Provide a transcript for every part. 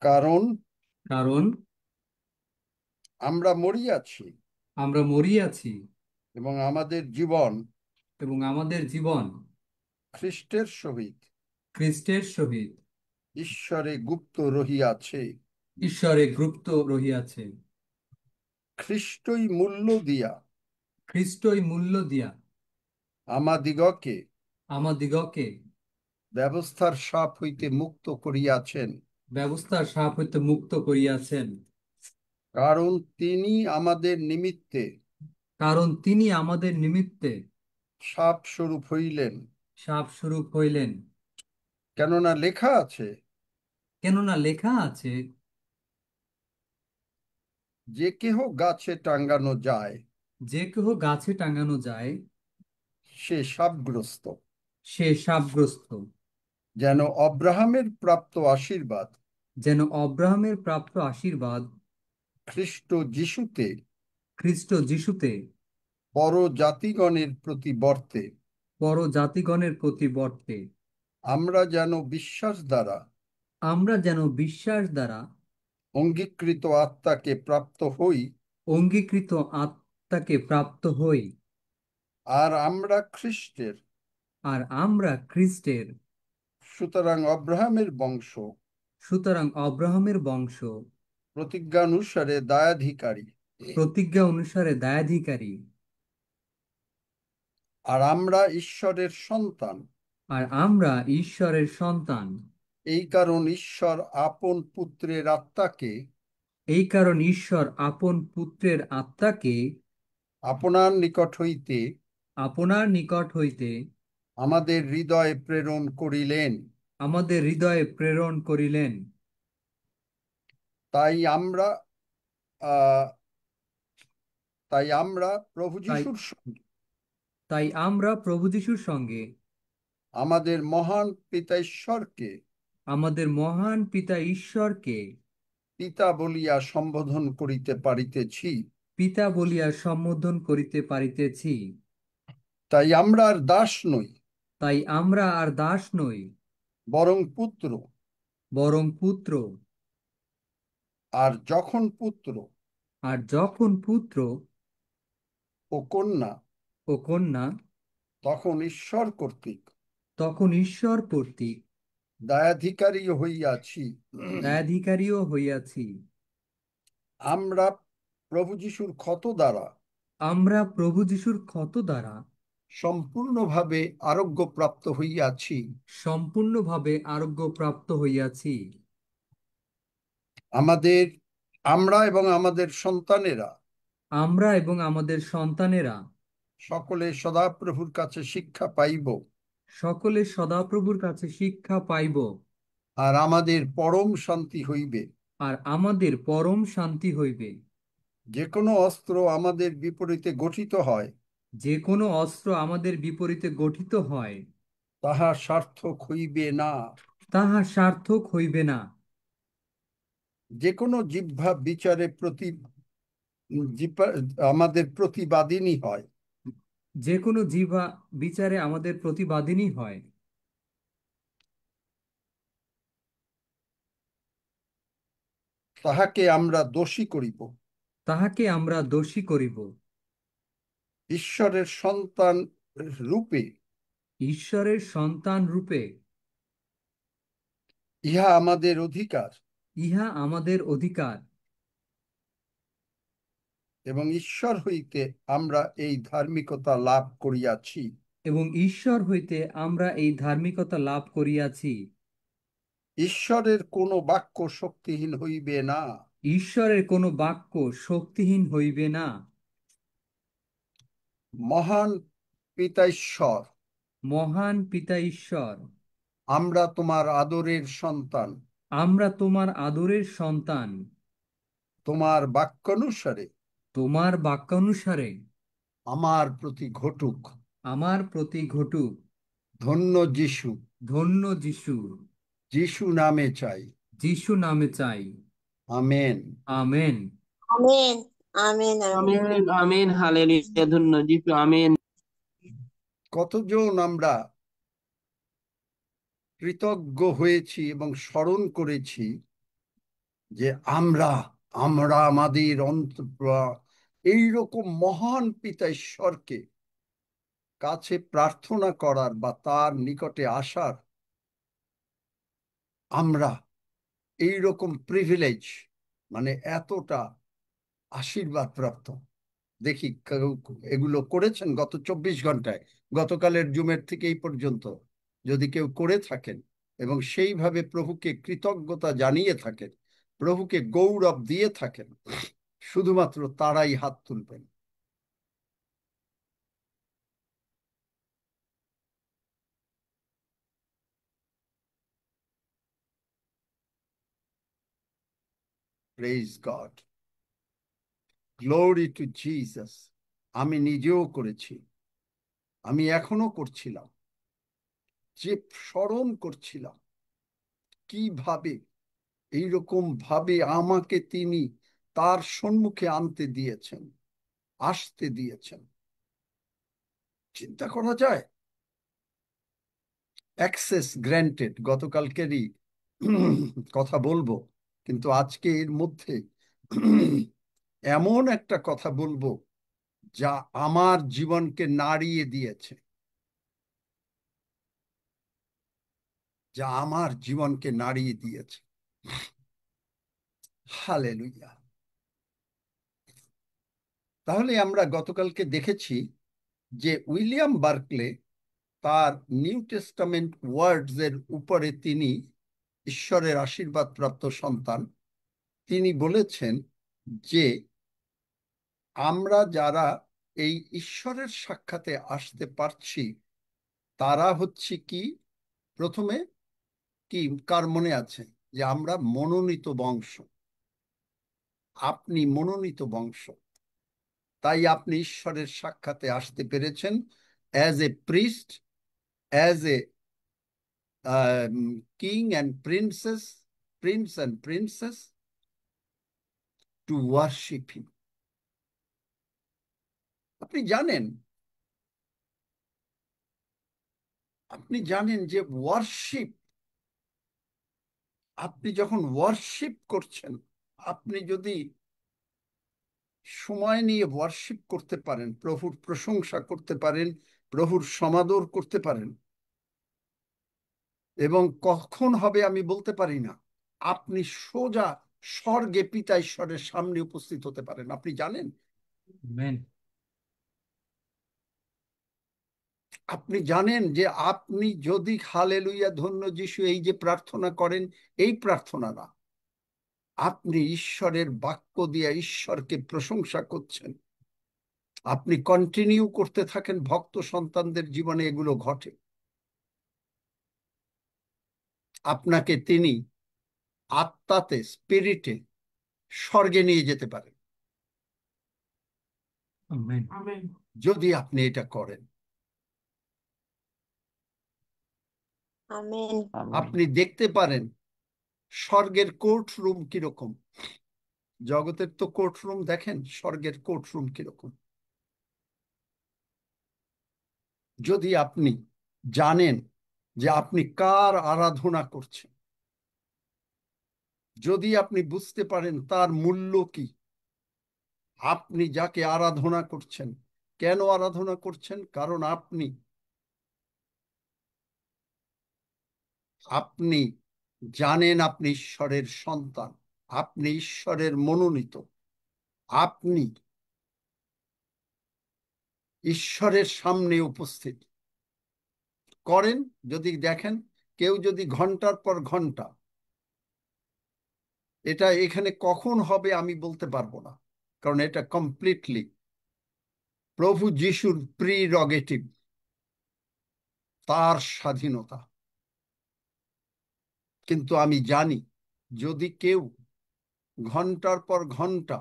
কারণ কারণ আমরা মরিয়াছি আমরা মরিয়াছি এবং আমাদের জীবন এবং আমাদের জীবন খ্রিস্টের সহিত খ্রিস্টের সহিত ঈশ্বরে গুপ্ত রহিয়াছে। ঈশ্বরে গুপ্ত রহিয়াছে। খ্রিস্টই মূল্য দিয়া খ্রিস্টই মূল্য দিয়া আমাদিগকে আমাদিগকে ব্যবস্থার সাপ হইতে মুক্ত করিয়াছেন। ব্যবস্থার শাপ হইতে মুক্ত করিয়াছেন। কারণ তিনি আমাদের নিমিত্তে কারণ তিনি আমাদের নিমিত্তে সাপ স্বরূপ হইলেন। শাপ স্বরূপ হইলেন। কেননা লেখা আছে, কেননা লেখা আছে, যে কেহ গাছে টাঙ্গানো যায় যে কেহ গাছে টাঙানো যায় সে শাপগ্রস্ত। সে শাপগ্রস্ত। যেন অব্রাহামের প্রাপ্ত আশীর্বাদ যেন অব্রাহামের প্রাপ্ত আশীর্বাদ খ্রিস্ট যিশুতে খ্রিস্ট যিশুতে পর জাতিগণের প্রতি বর্তে। পর জাতিগণের প্রতি বর্তে। আমরা যেন বিশ্বাস দ্বারা আমরা যেন বিশ্বাস দ্বারা অঙ্গীকৃত আত্মাকে প্রাপ্ত হই। অঙ্গীকৃত আত্মাকে প্রাপ্ত হই। আর আমরা খ্রিস্টের, আর আমরা খ্রিস্টের, সুতরাং অব্রাহামের বংশ, সুতরাং অব্রাহামের বংশ, প্রতিজ্ঞানুসারে দায়াধিকারী। প্রতিজ্ঞা অনুসারে দায়াধিকারী। আর আমরা ঈশ্বরের সন্তান। আর আমরা ঈশ্বরের সন্তান। এই কারণ ঈশ্বর আপন পুত্রের আত্মাকে এই কারণ ঈশ্বর আপন পুত্রের আত্মাকে আপনার নিকট হইতে আপনার নিকট হইতে আমাদের হৃদয়ে প্রেরণ করিলেন। আমাদের হৃদয়ে প্রেরণ করিলেন। তাই আমরা আহ তাই আমরা প্রভু তাই যিশুর সঙ্গে তাই আমরা প্রভু যিশুর সঙ্গে আমাদের মহান পিতা ঈশ্বরকে আমাদের মহান পিতা ঈশ্বরকে পিতা বলিয়া সম্বোধন করিতে পারিতেছি। পিতা বলিয়া সম্বোধন করিতে পারিতেছি। তাই আমরা আর দাস নই, তাই আমরা আর দাস নই, বরং পুত্র। বরং পুত্র। আর যখন পুত্র আর যখন পুত্র ও কন্যা, ও কন্যা, তখন ঈশ্বর কর্তৃক তখন ঈশ্বর কর্তৃক দায়াধিকারী হইয়াছি। ন্যায়াধিকারীও হইয়াছি। আমরা প্রভু যিশুর ক্ষত দ্বারা আমরা প্রভু যিশুর ক্ষত দ্বারা সম্পূর্ণভাবে আরোগ্যপ্রাপ্ত হইয়াছি। সম্পূর্ণভাবে আরোগ্যপ্রাপ্ত হইয়াছি। আমাদের আমরা এবং আমাদের সন্তানেরা আমরা এবং আমাদের সন্তানেরা সকলে সদাপ্রভুর কাছে শিক্ষা পাইব। সকলে সদাপ্রভুর কাছে শিক্ষা পাইব। আর আমাদের পরম শান্তি হইবে। আর আমাদের পরম শান্তি হইবে। যে কোনো অস্ত্র আমাদের বিপরীতে গঠিত হয়, যে কোনো অস্ত্র আমাদের বিপরীতে গঠিত হয়, তাহা সার্থক হইবে না। তাহা সার্থক হইবে না। যে কোনো জিহ্বা বিচারে আমাদের প্রতিবাদিনী হয়, যে কোনো জিহ্বা বিচারে আমাদের প্রতিবাদিনী হয়, তাহাকে আমরা দোষী করিব। তাহাকে আমরা দোষী করিব। ঈশ্বরের সন্তান রূপে ঈশ্বরের সন্তান রূপে ইহা আমাদের অধিকার, ইহা আমাদের অধিকার। এবং ঈশ্বর হইতে আমরা এই ধার্মিকতা লাভ করিয়াছি। এবং ঈশ্বর হইতে আমরা এই ধার্মিকতা লাভ করিয়াছি। ঈশ্বরের কোনো বাক্য শক্তিহীন হইবে না। ঈশ্বরের কোনো বাক্য শক্তিহীন হইবে না। মহান পিতা ঈশ্বর, মহান পিতা ঈশ্বর, আমরা তোমার আদরের সন্তান। আমরা তোমার আদরের সন্তান। তোমার বাক্যানুসারে তোমার বাক্যানুসারে আমার প্রতি ঘটুক। আমার প্রতি ঘটুক। ধন্য যিশু। ধন্য যিশু। যিশু নামে চাই। যিশু নামে চাই। Amen. Amen. Amen. Amen. Amen. Amen amen hallelujah ধন্য যিশু আমেন। কতজন আমরা কৃতজ্ঞ হয়েছি এবং স্মরণ করেছি যে আমরা আমরা আমাদের এইরকম মহান পিতা ঈশ্বরকে কাছে প্রার্থনা করার বা তার নিকটে আসার আমরা এইরকম প্রিভিলেজ, মানে এতটা আশীর্বাদ প্রাপ্ত। দেখি এগুলো করেছেন গত 24 ঘন্টায়, গতকালের জুমের থেকে এই পর্যন্ত যদি কেউ করে থাকেন এবং সেইভাবে প্রভুকে কৃতজ্ঞতা জানিয়ে থাকেন, প্রভুকে গৌরব দিয়ে থাকেন, শুধুমাত্র তারাই হাত তুলবেন। Praise God, glory to Jesus. আমি নিজেও করেছি, আমি এখনো করছিলাম, যে স্মরণ করছিলাম কিভাবে এইরকম ভাবে আমাকে তিনি তার সম্মুখে আনতে দিয়েছেন, আসতে দিয়েছেন। চিন্তা করা যায়? অ্যাক্সেস গ্র্যান্টেড, গতকালকেরই কথা বলবো, কিন্তু আজকে এর মধ্যে এমন একটা কথা বলবো যা আমার জীবনকে নাড়িয়ে দিয়েছে, যা আমার জীবনকে নাড়িয়ে দিয়েছে। হালেলুয়া। তাহলে আমরা গতকালকে দেখেছি যে উইলিয়াম বার্কলে তার নিউ টেস্টামেন্ট ওয়ার্ডস এর উপরে, তিনি ঈশ্বরের আশীর্বাদ প্রাপ্ত সন্তান, তিনি বলেছেন যে আমরা যারা এই ঈশ্বরের সাক্ষাতে আসতে পারছি তারা হচ্ছে কি, প্রথমে কি কার মনে আছে যে আমরা মনোনীত বংশ, আপনি মনোনীত বংশ, তাই আপনি ঈশ্বরের সাক্ষাতে আসতে পেরেছেন as a priest, as a king and princess, prince and princess, to worship him. আপনি জানেন, আপনি জানেন যে ওয়ার্শিপ, আপনি যখন ওয়ার্শিপ করছেন, আপনি যদি সময় নিয়ে ওয়ার্শিপ করতে পারেন, প্রভুর প্রশংসা করতে পারেন, প্রভুর সমাদর করতে পারেন, এবং কখন হবে আমি বলতে পারি না, আপনি সোজা স্বর্গে পিতা ঈশ্বরের সামনে উপস্থিত হতে পারেন। আপনি জানেন, আমেন। আপনি জানেন যে আপনি যদি হালেলুয়া ধন্য যিশু এই যে প্রার্থনা করেন, এই প্রার্থনা না, আপনি ঈশ্বরের বাক্য দিয়ে ঈশ্বরকে প্রশংসা করছেন, আপনি কন্টিনিউ করতে থাকেন, ভক্ত সন্তানদের জীবনে এগুলো ঘটে। আপনাকে তিনি আত্মাতে, স্পিরিটে স্বর্গে নিয়ে যেতে পারেন আমেন। যদি আপনি এটা করেন। আমেন। আপনি দেখতে পারেন স্বর্গের কোর্ট রুম কিরকম। জগতের তো কোর্ট রুম দেখেন, স্বর্গের কোর্ট রুম কিরকম। যদি আপনি জানেন যে আপনি কার আরাধনা করছেন, যদি আপনি বুঝতে পারেন তার মূল্য কি, আপনি যাকে আরাধনা করছেন, কেন আরাধনা করছেন, কারণ আপনি আপনি জানেন আপনি ঈশ্বরের সন্তান, আপনি ঈশ্বরের মনোনীত, আপনি ঈশ্বরের সামনে উপস্থিত করেন। যদি দেখেন কেউ যদি ঘন্টার পর ঘন্টা, এটা এখানে কখন হবে আমি বলতে পারবো না, কারণ এটা কমপ্লিটলি প্রভু যিশুর প্রিরগেটিভ, তার স্বাধীনতা। কিন্তু আমি জানি যদি কেউ ঘন্টার পর ঘন্টা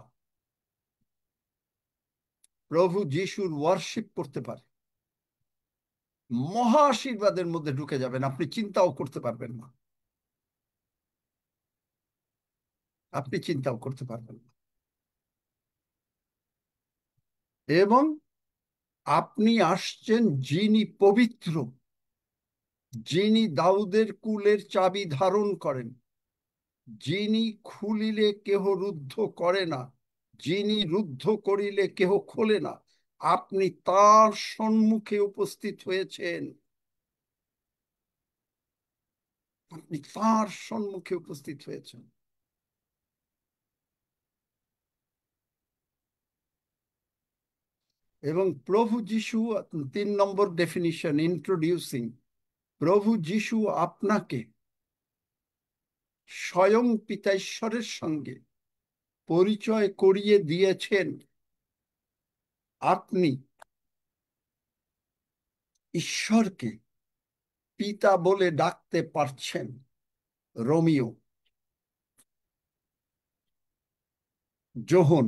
প্রভু যিশুর ওয়ার্শিপ করতে পারে, মহা আশীর্বাদের মধ্যে ঢুকে যাবেন, আপনি চিন্তাও করতে পারবেন না, আপনি চিন্তাও করতে পারবেন না। এবং আপনি আসছেন যিনি পবিত্র, যিনি দাউদের কুলের চাবি ধারণ করেন, যিনি খুলিলে কেহ রুদ্ধ করে না, যিনি রুদ্ধ করিলে কেহ খোলে না, আপনি তার সম্মুখে উপস্থিত হয়েছেন। আপনি তার সম্মুখে উপস্থিত হয়েছেন। এবং প্রভু যিশু, 3 নম্বর ডেফিনিশন, ইন্ট্রোডিউসিং, প্রভু যিশু আপনাকে স্বয়ং পিতা ঈশ্বরের সঙ্গে পরিচয় করিয়ে দিয়েছেন। আপনি ঈশ্বরকে পিতা বলে ডাকতে পারছেন। রোমিও, যোহন,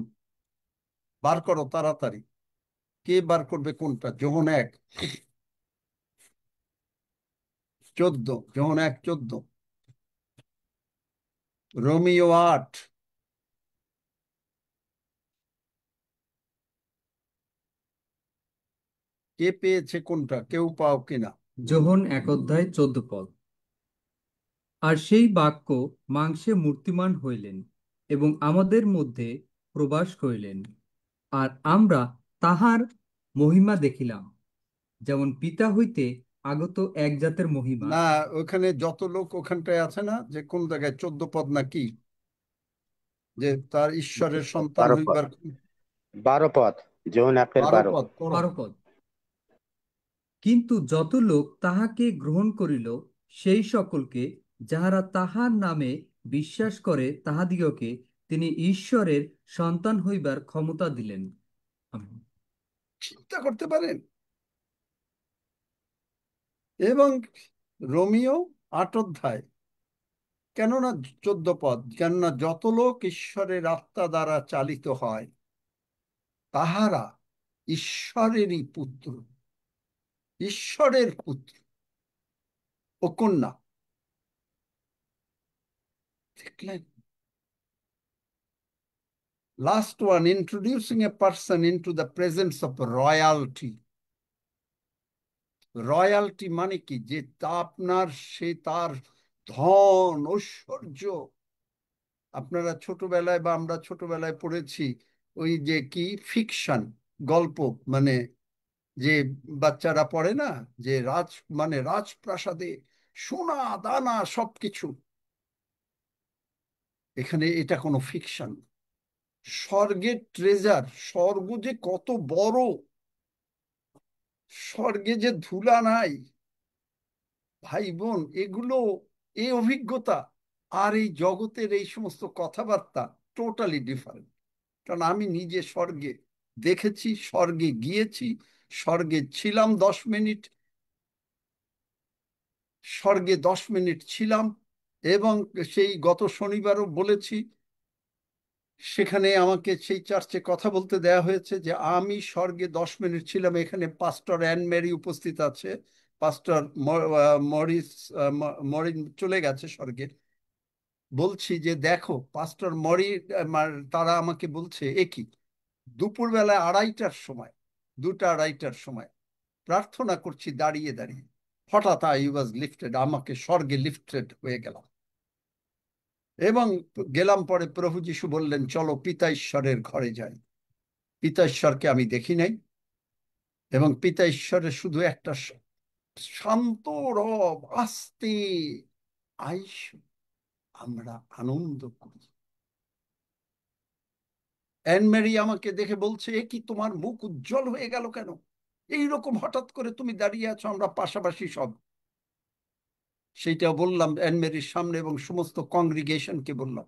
বার করো তাড়াতাড়ি। কে বার করবে কোনটা? যোহন 1:14, যোহন 1:14, রোমিও 8। কে পেয়েছে কোনটা? কেউ পাও কিনা? যোহন 1 অধ্যায় 14 পদ। আর সেই বাক্য মাংসে মূর্তিমান হইলেন এবং আমাদের মধ্যে প্রবাস করিলেন, আর আমরা তাহার মহিমা দেখিলাম, যেমন পিতা হইতে আগত এক জাতের মহিমা। না, ওখানে যত লোক ওখানটায় আছে না, যে কোন জায়গায় 14 পদ নাকি, যে তার ঈশ্বরের সন্তান 12 পদ, হইবার। 12 পদ, যোহন 1-12। 12 পদ পড়ো। 12 পদ। কিন্তু যত লোক তাহাকে গ্রহণ করিল, সেই সকলকে, যাহারা তাহার নামে বিশ্বাস করে, তাহাদিগকে তিনি ঈশ্বরের সন্তান হইবার ক্ষমতা দিলেন। আমেন। চিন্তা করতে পারেন? এবং রোমিও 8 অধ্যায়, কেননা 14 পদ, কেননা যত লোক ঈশ্বরের আত্মা দ্বারা চালিত হয়, তাহারা ঈশ্বরেরই পুত্র, ঈশ্বরের পুত্র ও কন্যা। দেখলেন? Last one, introducing a person into the presence of royalty. Royalty মানে কি? যে তা আপনার, সে তার ধন ঐশ্বর্য। আপনারা ছোটবেলায় বা আমরা ছোটবেলায় পড়েছি ওই যে কি ফিকশন গল্প, মানে যে বাচ্চারা পড়ে না, যে মানে রাজপ্রাসাদে সোনা দানা সবকিছু। এখানে এটা কোনো ফিকশন। স্বর্গের ট্রেজার, স্বর্গ যে কত বড়, স্বর্গে যে ধুলা নাই, ভাই বোন, এগুলো, এই অভিজ্ঞতা আর এই জগতের এই সমস্ত কথাবার্তা টোটালি ডিফারেন্ট। কারণ আমি নিজে স্বর্গে দেখেছি, স্বর্গে গিয়েছি, স্বর্গে ছিলাম 10 মিনিট, স্বর্গে 10 মিনিট ছিলাম। এবং সেই গত শনিবারও বলেছি, সেখানে আমাকে সেই চার্চে কথা বলতে দেয়া হয়েছে যে আমি স্বর্গে 10 মিনিট ছিলাম। এখানে পাস্টর অ্যান মেরি উপস্থিত আছে, পাস্টর মরিস, মরিন চলে গেছে স্বর্গে। বলছি যে দেখো পাস্টর মরি, তারা আমাকে বলছে একই, দুপুরবেলা 2:30টার সময়, 2টা 2:30টার সময় প্রার্থনা করছি দাঁড়িয়ে দাঁড়িয়ে, হঠাৎ আই ওয়াজ লিফটেড, আমাকে স্বর্গে লিফটেড হয়ে গেলাম। এবং গেলাম, পরে প্রভু যিশু বললেন চলো পিতা ঈশ্বরের ঘরে যাই। পিতা ঈশ্বরকে আমি দেখি নাই, এবং পিতা ঈশ্বরের শুধু একটা শান্ত রব, আস্তে আইস, আমরা আনন্দ করি। অ্যান ম্যারি আমাকে দেখে বলছে, এ কি তোমার মুখ উজ্জ্বল হয়ে গেল কেন? এইরকম হঠাৎ করে তুমি দাঁড়িয়ে আছো, আমরা পাশাপাশি সব। সেইটা বললাম অ্যান ম্যারির সামনে এবং সমস্ত কংগ্রিগেশনকে বললাম।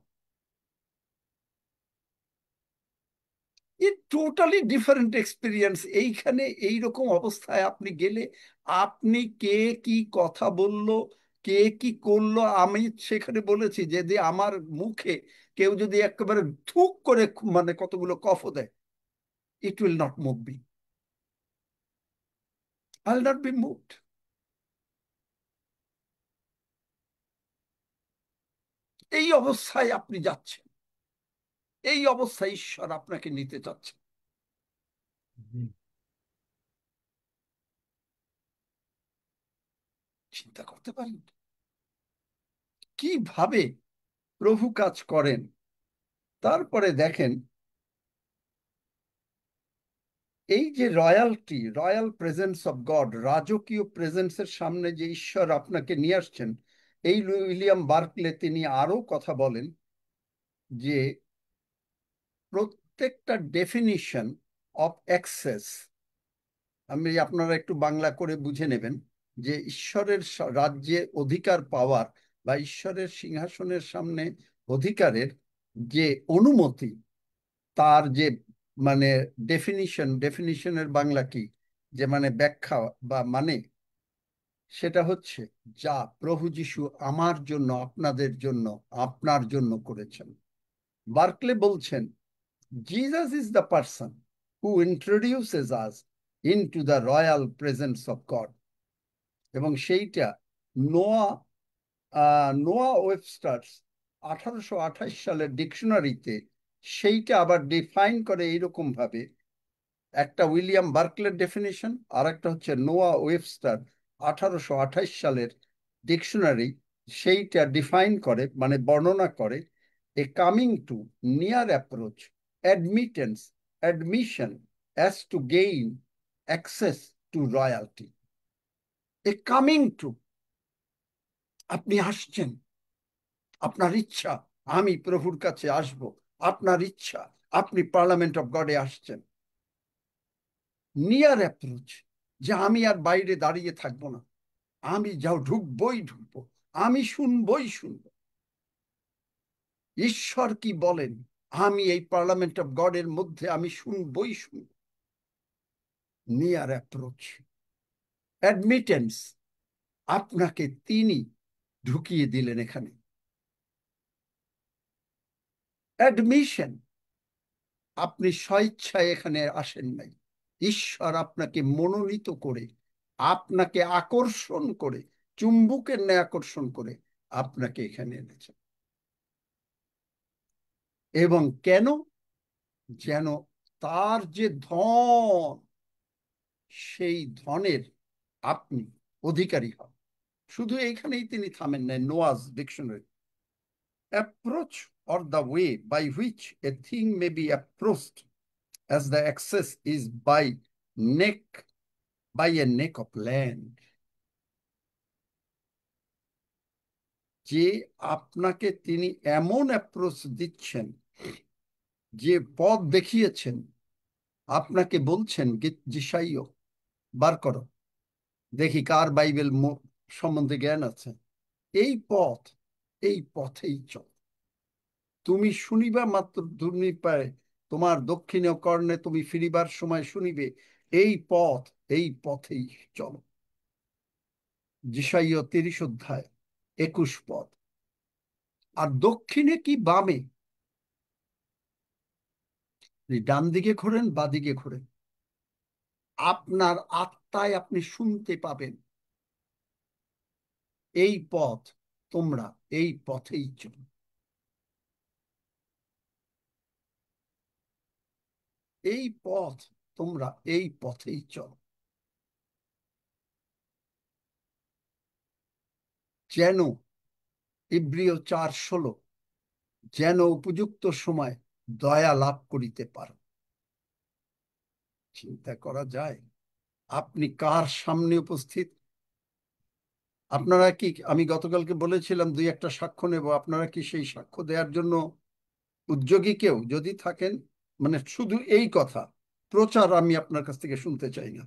Totally different experience. এইখানে এইরকম অবস্থায় আপনি গেলে, আপনি কে কি কথা বললো, কে কি করলো, আমি সেখানে বলেছি যে আমার মুখে কেউ যদি একেবারে থুক করে মানে কতগুলো কফও দেয়, it will not move me, I will not be moved. এই অবস্থায় আপনি যাচ্ছেন, এই অবস্থায় ঈশ্বর আপনাকে নিতে চাচ্ছেন। চিন্তা করতে পারেন কিভাবে প্রভু কাজ করেন। তারপরে দেখেন এই যে royalty, royal presence of god, রাজকীয় প্রেজেন্সের সামনে যে ঈশ্বর আপনাকে নিয়ে আসছেন, এই উইলিয়াম বার্কলে তিনি আরো কথা বলেন যে প্রত্যেকটা ডেফিনিশন অফ অ্যাক্সেস, আমি আপনারা একটু বাংলা করে বুঝে নেবেন, যে ঈশ্বরের রাজ্যে অধিকার পাওয়ার বা ঈশ্বরের সিংহাসনের সামনে অধিকারের যে অনুমতি, তার যে মানে ডেফিনিশনের বাংলা কি, যে মানে ব্যাখ্যা বা মানে, সেটা হচ্ছে যা প্রভু যিশু আমার জন্য, আপনাদের জন্য, আপনার জন্য করেছেন। বার্কলে বলছেন Jesus is the person who introduces us into the royal presence of god. এবং সেইটা নোয়া নোয়া ওয়েবস্টার্স 1828 সালের ডিকশনারিতে সেইটা আবার ডিফাইন করে এইরকম ভাবে, একটা উইলিয়াম বার্কলের ডেফিনিশন, আর একটা হচ্ছে নোয়া ওয়েবস্টার 1828 সালের ডিকশনারি, সেইটা ডিফাইন করে মানে বর্ণনা করে a coming to near approach, admittance, admission as to gain access to royalty. A coming to, আপনি আসছেন, আপনার ইচ্ছা আমি প্রভুর কাছে আসব, আপনার ইচ্ছা আপনি পার্লামেন্ট অফ গডে আসছেন। নিয়ার অ্যাপ্রোচ, যে আমি আর বাইরে দাঁড়িয়ে থাকবো না, আমি যাও ঢুকবই ঢুকবো, আমি শুনবই শুনবো ঈশ্বর কি বলেন, আমি এই পার্লামেন্ট অফ গডের মধ্যে আমি শুনবই শুনবো। নিয়ার অ্যাপ্রোচ, অ্যাডমিটেন্স, আপনাকে তিনি ঢুকিয়ে দিলেন এখানে। অ্যাডমিশন, আপনি স্বেচ্ছায় এখানে আসেন নাই, ঈশ্বর আপনাকে মনোনীত করে, আপনাকে আকর্ষণ করে, চুম্বকের ন্যায় আকর্ষণ করে আপনাকে এখানে এনেছেন। এবং কেন? যেন তার যে ধন, সেই ধনের আপনি অধিকারী হন। শুধু এইখানেই তিনি থামেন নাই। Noah's dictionary, approach or the way by which a thing may be approached as the access is neck by a neck of land, যে আপনাকে তিনি এমন অ্যাপ্রোচ দিচ্ছেন, যে পথ দেখিয়েছেন, আপনাকে বলছেন যিশাইয় বার করো, দেখি কার বাইবেল সম্বন্ধে জ্ঞান আছে, এই পথ, এই পথেই চল। তুমি শুনিবা মাত্র দুর্নিপায়, তোমার দক্ষিণীয় কর্ণে তুমি ফিরিবার সময় শুনিবে, এই পথ, এই পথেই চলো। যিশাইয় 30 অধ্যায় 21 পদ। আর দক্ষিণে কি বামে, ডান দিকে ঘোরেন বা দিকে ঘোরেন, আপনার আত্মায় আপনি শুনতে পাবেন এই পথ, তোমরা এই পথেই চলো। এই পথ, তোমরা এই পথেই চলো। যেন ইব্রিয় 4:16, যেন উপযুক্ত সময় দয়া লাভ করিতে পারো। চিন্তা করা যায় আপনি কার সামনে উপস্থিত। আপনারা কি, আমি গতকালকে বলেছিলাম 2-1টা সাক্ষ্য নেব, আপনারা কি সেই সাক্ষ্য দেওয়ার জন্য উদ্যোগী? কেউ যদি থাকেন, মানে শুধু এই কথা প্রচার আমি আপনার কাছ থেকে শুনতে চাই না,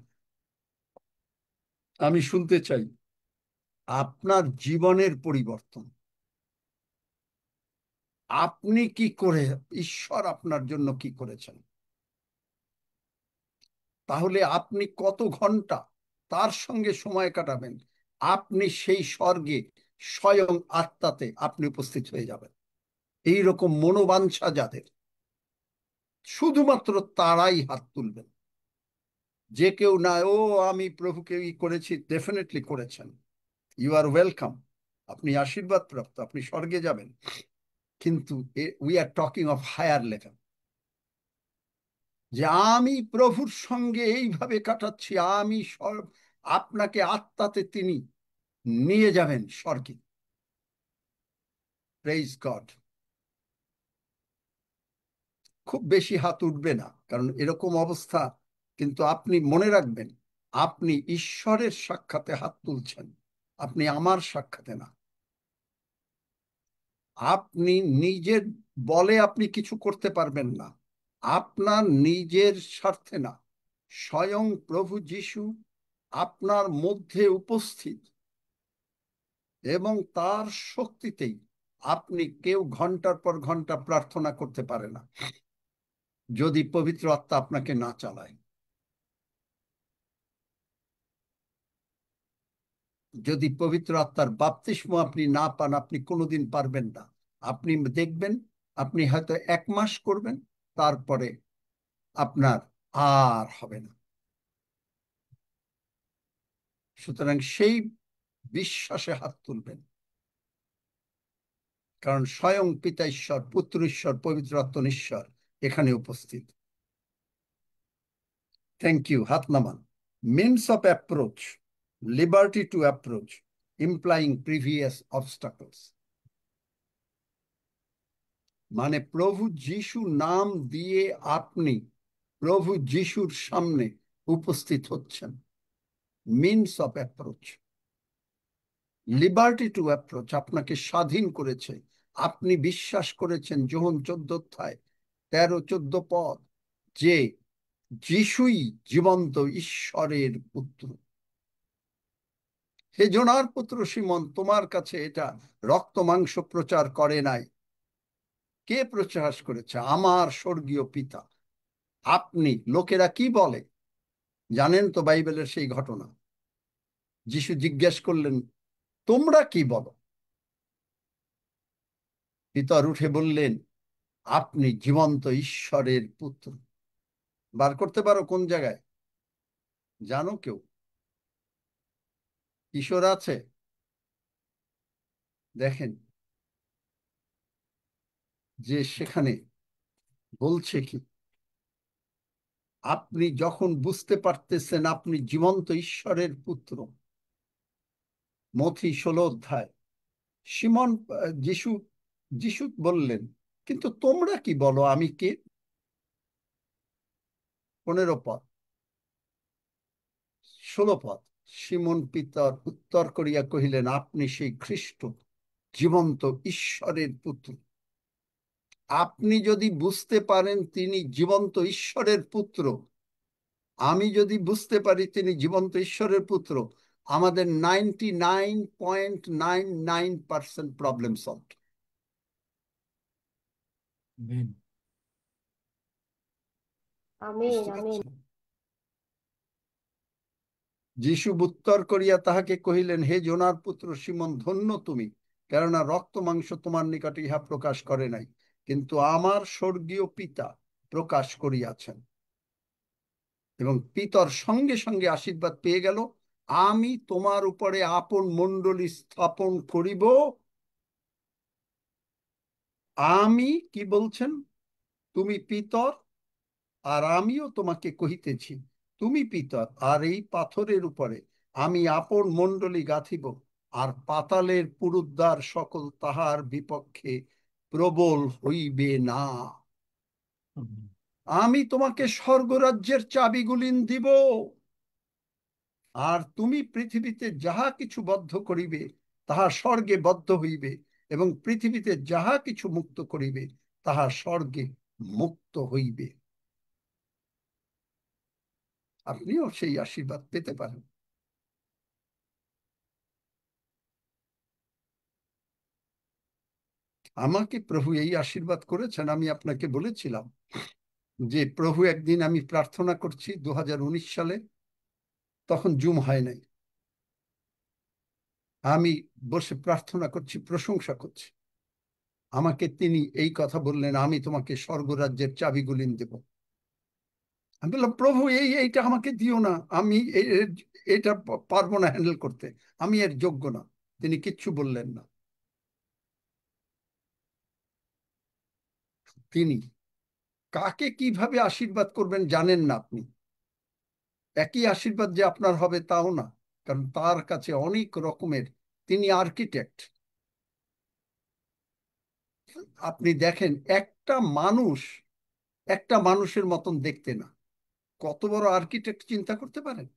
আমি শুনতে চাই আপনার জীবনের পরিবর্তন। আপনি কি করে, ঈশ্বর আপনার জন্য কি করেছেন, তাহলে আপনি কত ঘন্টা তার সঙ্গে সময় কাটাবেন, আপনি সেই স্বর্গে স্বয়ং আত্মাতে আপনি উপস্থিত হয়ে যাবেন। এইরকম মনোবাঞ্ছা যাদের, শুধুমাত্র তারাই হাত তুলবেন। যে কেউ না, ও আমি প্রভুকে করেছি, ডেফিনেটলি করেছেন, ইউ আর ওয়েলকাম, আপনি আশীর্বাদ প্রাপ্ত, আপনি স্বর্গে যাবেন। কিন্তু we are talking of higher level, যে আমি প্রভুর সঙ্গে এইভাবে কাটাচ্ছি, আমি আপনাকে আত্মাতে তিনি নিয়ে যাবেন স্বর্গে। Praise god. খুব বেশি হাত উঠবে না, কারণ এরকম অবস্থা। কিন্তু আপনি মনে রাখবেন, আপনি ঈশ্বরের সাক্ষাতে হাত তুলছেন, আপনি আমার সাক্ষাতে না। আপনি নিজের বলে আপনি কিছু করতে পারবেন না, আপনার নিজের স্বার্থে না। স্বয়ং প্রভু যিশু আপনার মধ্যে উপস্থিত, এবং তার শক্তিতেই আপনি কেউ ঘন্টার পর ঘন্টা প্রার্থনা করতে পারে না যদি পবিত্র আত্মা আপনাকে না চালায়। যদি পবিত্র আত্মার বাপ্তিস্ম আপনি না পান, আপনি কোনোদিন পারবেন না। আপনি দেখবেন, আপনি হয়তো 1 মাস করবেন, তারপরে আপনার আর হবে না। সুতরাং সেই বিশ্বাসে হাত তুলবেন, কারণ স্বয়ং পিতা ঈশ্বর, পুত্র ঈশ্বর, পবিত্র আত্মা ঈশ্বর এখানে উপস্থিত। Thank you. হাত নামান। Means of approach: liberty to approach, implying previous obstacles. মানে প্রভু যিশু নাম দিয়ে আপনি প্রভু যিশুর সামনে উপস্থিত হচ্ছেন। Means of approach, liberty two approach, আপনাকে স্বাধীন করেছে। আপনি বিশ্বাস করেছেন যোহন 14:13-14 যে যিশুই জীবন্ত ঈশ্বরের পুত্র। হে জোনার পুত্র সিমন, তোমার কাছে এটা রক্ত মাংস প্রচার করে নাই। কে প্রচার করেছে? আমার স্বর্গীয় পিতা। আপনি, লোকেরা কি বলে জানেন তো, বাইবেলের সেই ঘটনা। যিশু জিজ্ঞেস করলেন, তোমরা কি বলো? পিতর উঠে বললেন, আপনি জীবন্ত ঈশ্বরের পুত্র। বার করতে পারো কোন জায়গায়? জানো কেউ? ঈশ্বর আছে? দেখেন যে সেখানে বলছে কি, আপনি যখন বুঝতে পারতেছেন আপনি জীবন্ত ঈশ্বরের পুত্র। মথি 16 সিমন যিশু যিশু বললেন, কিন্তু তোমরা কি বলো আমি কে? 15 16 সিমন পিতর উত্তর করিয়া কহিলেন, আপনি সেই খ্রিস্ট, জীবন্ত ঈশ্বরের পুত্র। আপনি যদি বুঝতে পারেন তিনি জীবন্ত ঈশ্বরের পুত্র, আমি যদি বুঝতে পারি তিনি জীবন্ত ঈশ্বরের পুত্র, আমাদের 99.99% প্রবলেম সলভ। আমিন আমিন। যিশু উত্তর করিয়া তাহাকে কহিলেন, হে জোনার পুত্র সিমন, ধন্য তুমি, কেননা রক্ত মাংস তোমার নিকটে ইহা প্রকাশ করে নাই, কিন্তু আমার স্বর্গীয় পিতা প্রকাশ করিয়াছেন। এবং পিতর সঙ্গে সঙ্গে আশীর্বাদ পেয়ে গেল, আমি তোমার উপরে আপন মণ্ডলী স্থাপন করিব। আমি কি বলছেন? তুমি পিতর, আর আমিও তোমাকে কহিতেছি তুমি পিতর, আর এই পাথরের উপরে আমি আপন মণ্ডলী গাঁথিব, আর পাতালের পুরুদ্বার সকল তাহার বিপক্ষে প্রবল হইবে না। আমি তোমাকে স্বর্গরাজ্যের চাবিগুলিন দিব, আর তুমি পৃথিবীতে যাহা কিছু বদ্ধ করিবে তাহা স্বর্গে বদ্ধ হইবে, এবং পৃথিবীতে যাহা কিছু মুক্ত করিবে তাহা স্বর্গে মুক্ত হইবে। আপনিও সেই আশীর্বাদ পেতে পারেন। আমাকে প্রভু এই আশীর্বাদ করেছেন। আমি আপনাকে বলেছিলাম যে প্রভু, একদিন আমি প্রার্থনা করছি 2019 সালে, তখন জুম হয় নাই। আমি বসে প্রার্থনা করছি, প্রশংসা করছি। আমাকে তিনি এই কথা বললেন, আমি তোমাকে স্বর্গরাজ্যের চাবিগুলিন দেব। আমি বললাম, প্রভু এইটা আমাকে দিও না, আমি এটা পারবো না হ্যান্ডেল করতে, আমি এর যোগ্য না। তিনি কিচ্ছু বললেন না। তিনি কাকে কিভাবে আশীর্বাদ করবেন জানেন না আপনি। একই আশীর্বাদ যে আপনার হবে তাও না, কারণ তার কাছে অনেক রকমের, তিনি আর্কিটেক্ট। আপনি দেখেন, একটা মানুষ একটা মানুষের মতন দেখতে না। কত বড় আর্কিটেক্ট চিন্তা করতে পারেন?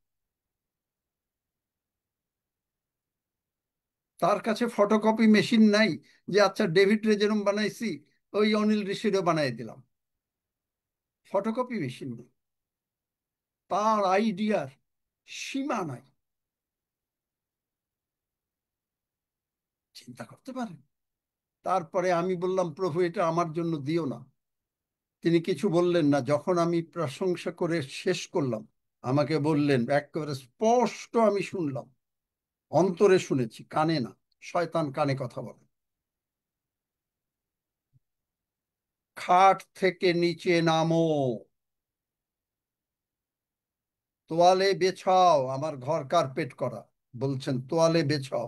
তার কাছে ফটোকপি মেশিন নাই যে আচ্ছা ডেভিড রে যেরকম বানাইছি ওই অনিল ঋষিরও বানাই দিলাম। ফটোকপি মেশিন নেই। তার আইডিয়ার সীমা নাই। চিন্তা করতে পারেন? তারপরে আমি বললাম, প্রভু এটা আমার জন্য দিও না। তিনি কিছু বললেন না। যখন আমি প্রশংসা করে শেষ করলাম, আমাকে বললেন, একেবারে স্পষ্ট আমি শুনলাম, অন্তরে শুনেছি, কানে না। শয়তান কানে কথা বলে। খাট থেকে নিচে নামো, তোয়ালে বেছাও। আমার ঘর কার্পেট করা, বলছেন তোয়ালে বেছাও।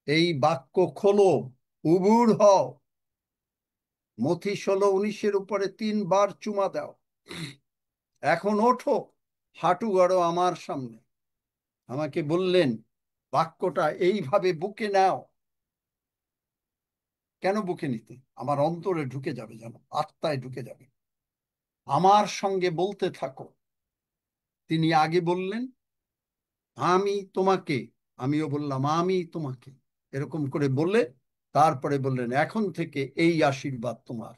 এই বাক্য খোলো, উবুড় হও। মথি 16:19 উপরে 3 বার চুমা দাও। এখন ওঠো, হাঁটু গাড়ো আমার সামনে। আমাকে বললেন, বাক্যটা এইভাবে বুকে নাও। কেন বুকে নিতে? আমার অন্তরে ঢুকে যাবে, যেন আত্মায় ঢুকে যাবে। আমার সঙ্গে বলতে থাকো। তিনি আগে বললেন, আমি তোমাকে, আমিও বললাম আমি তোমাকে, এরকম করে বলে তারপরে বললেন, এখন থেকে এই আশীর্বাদ তোমার।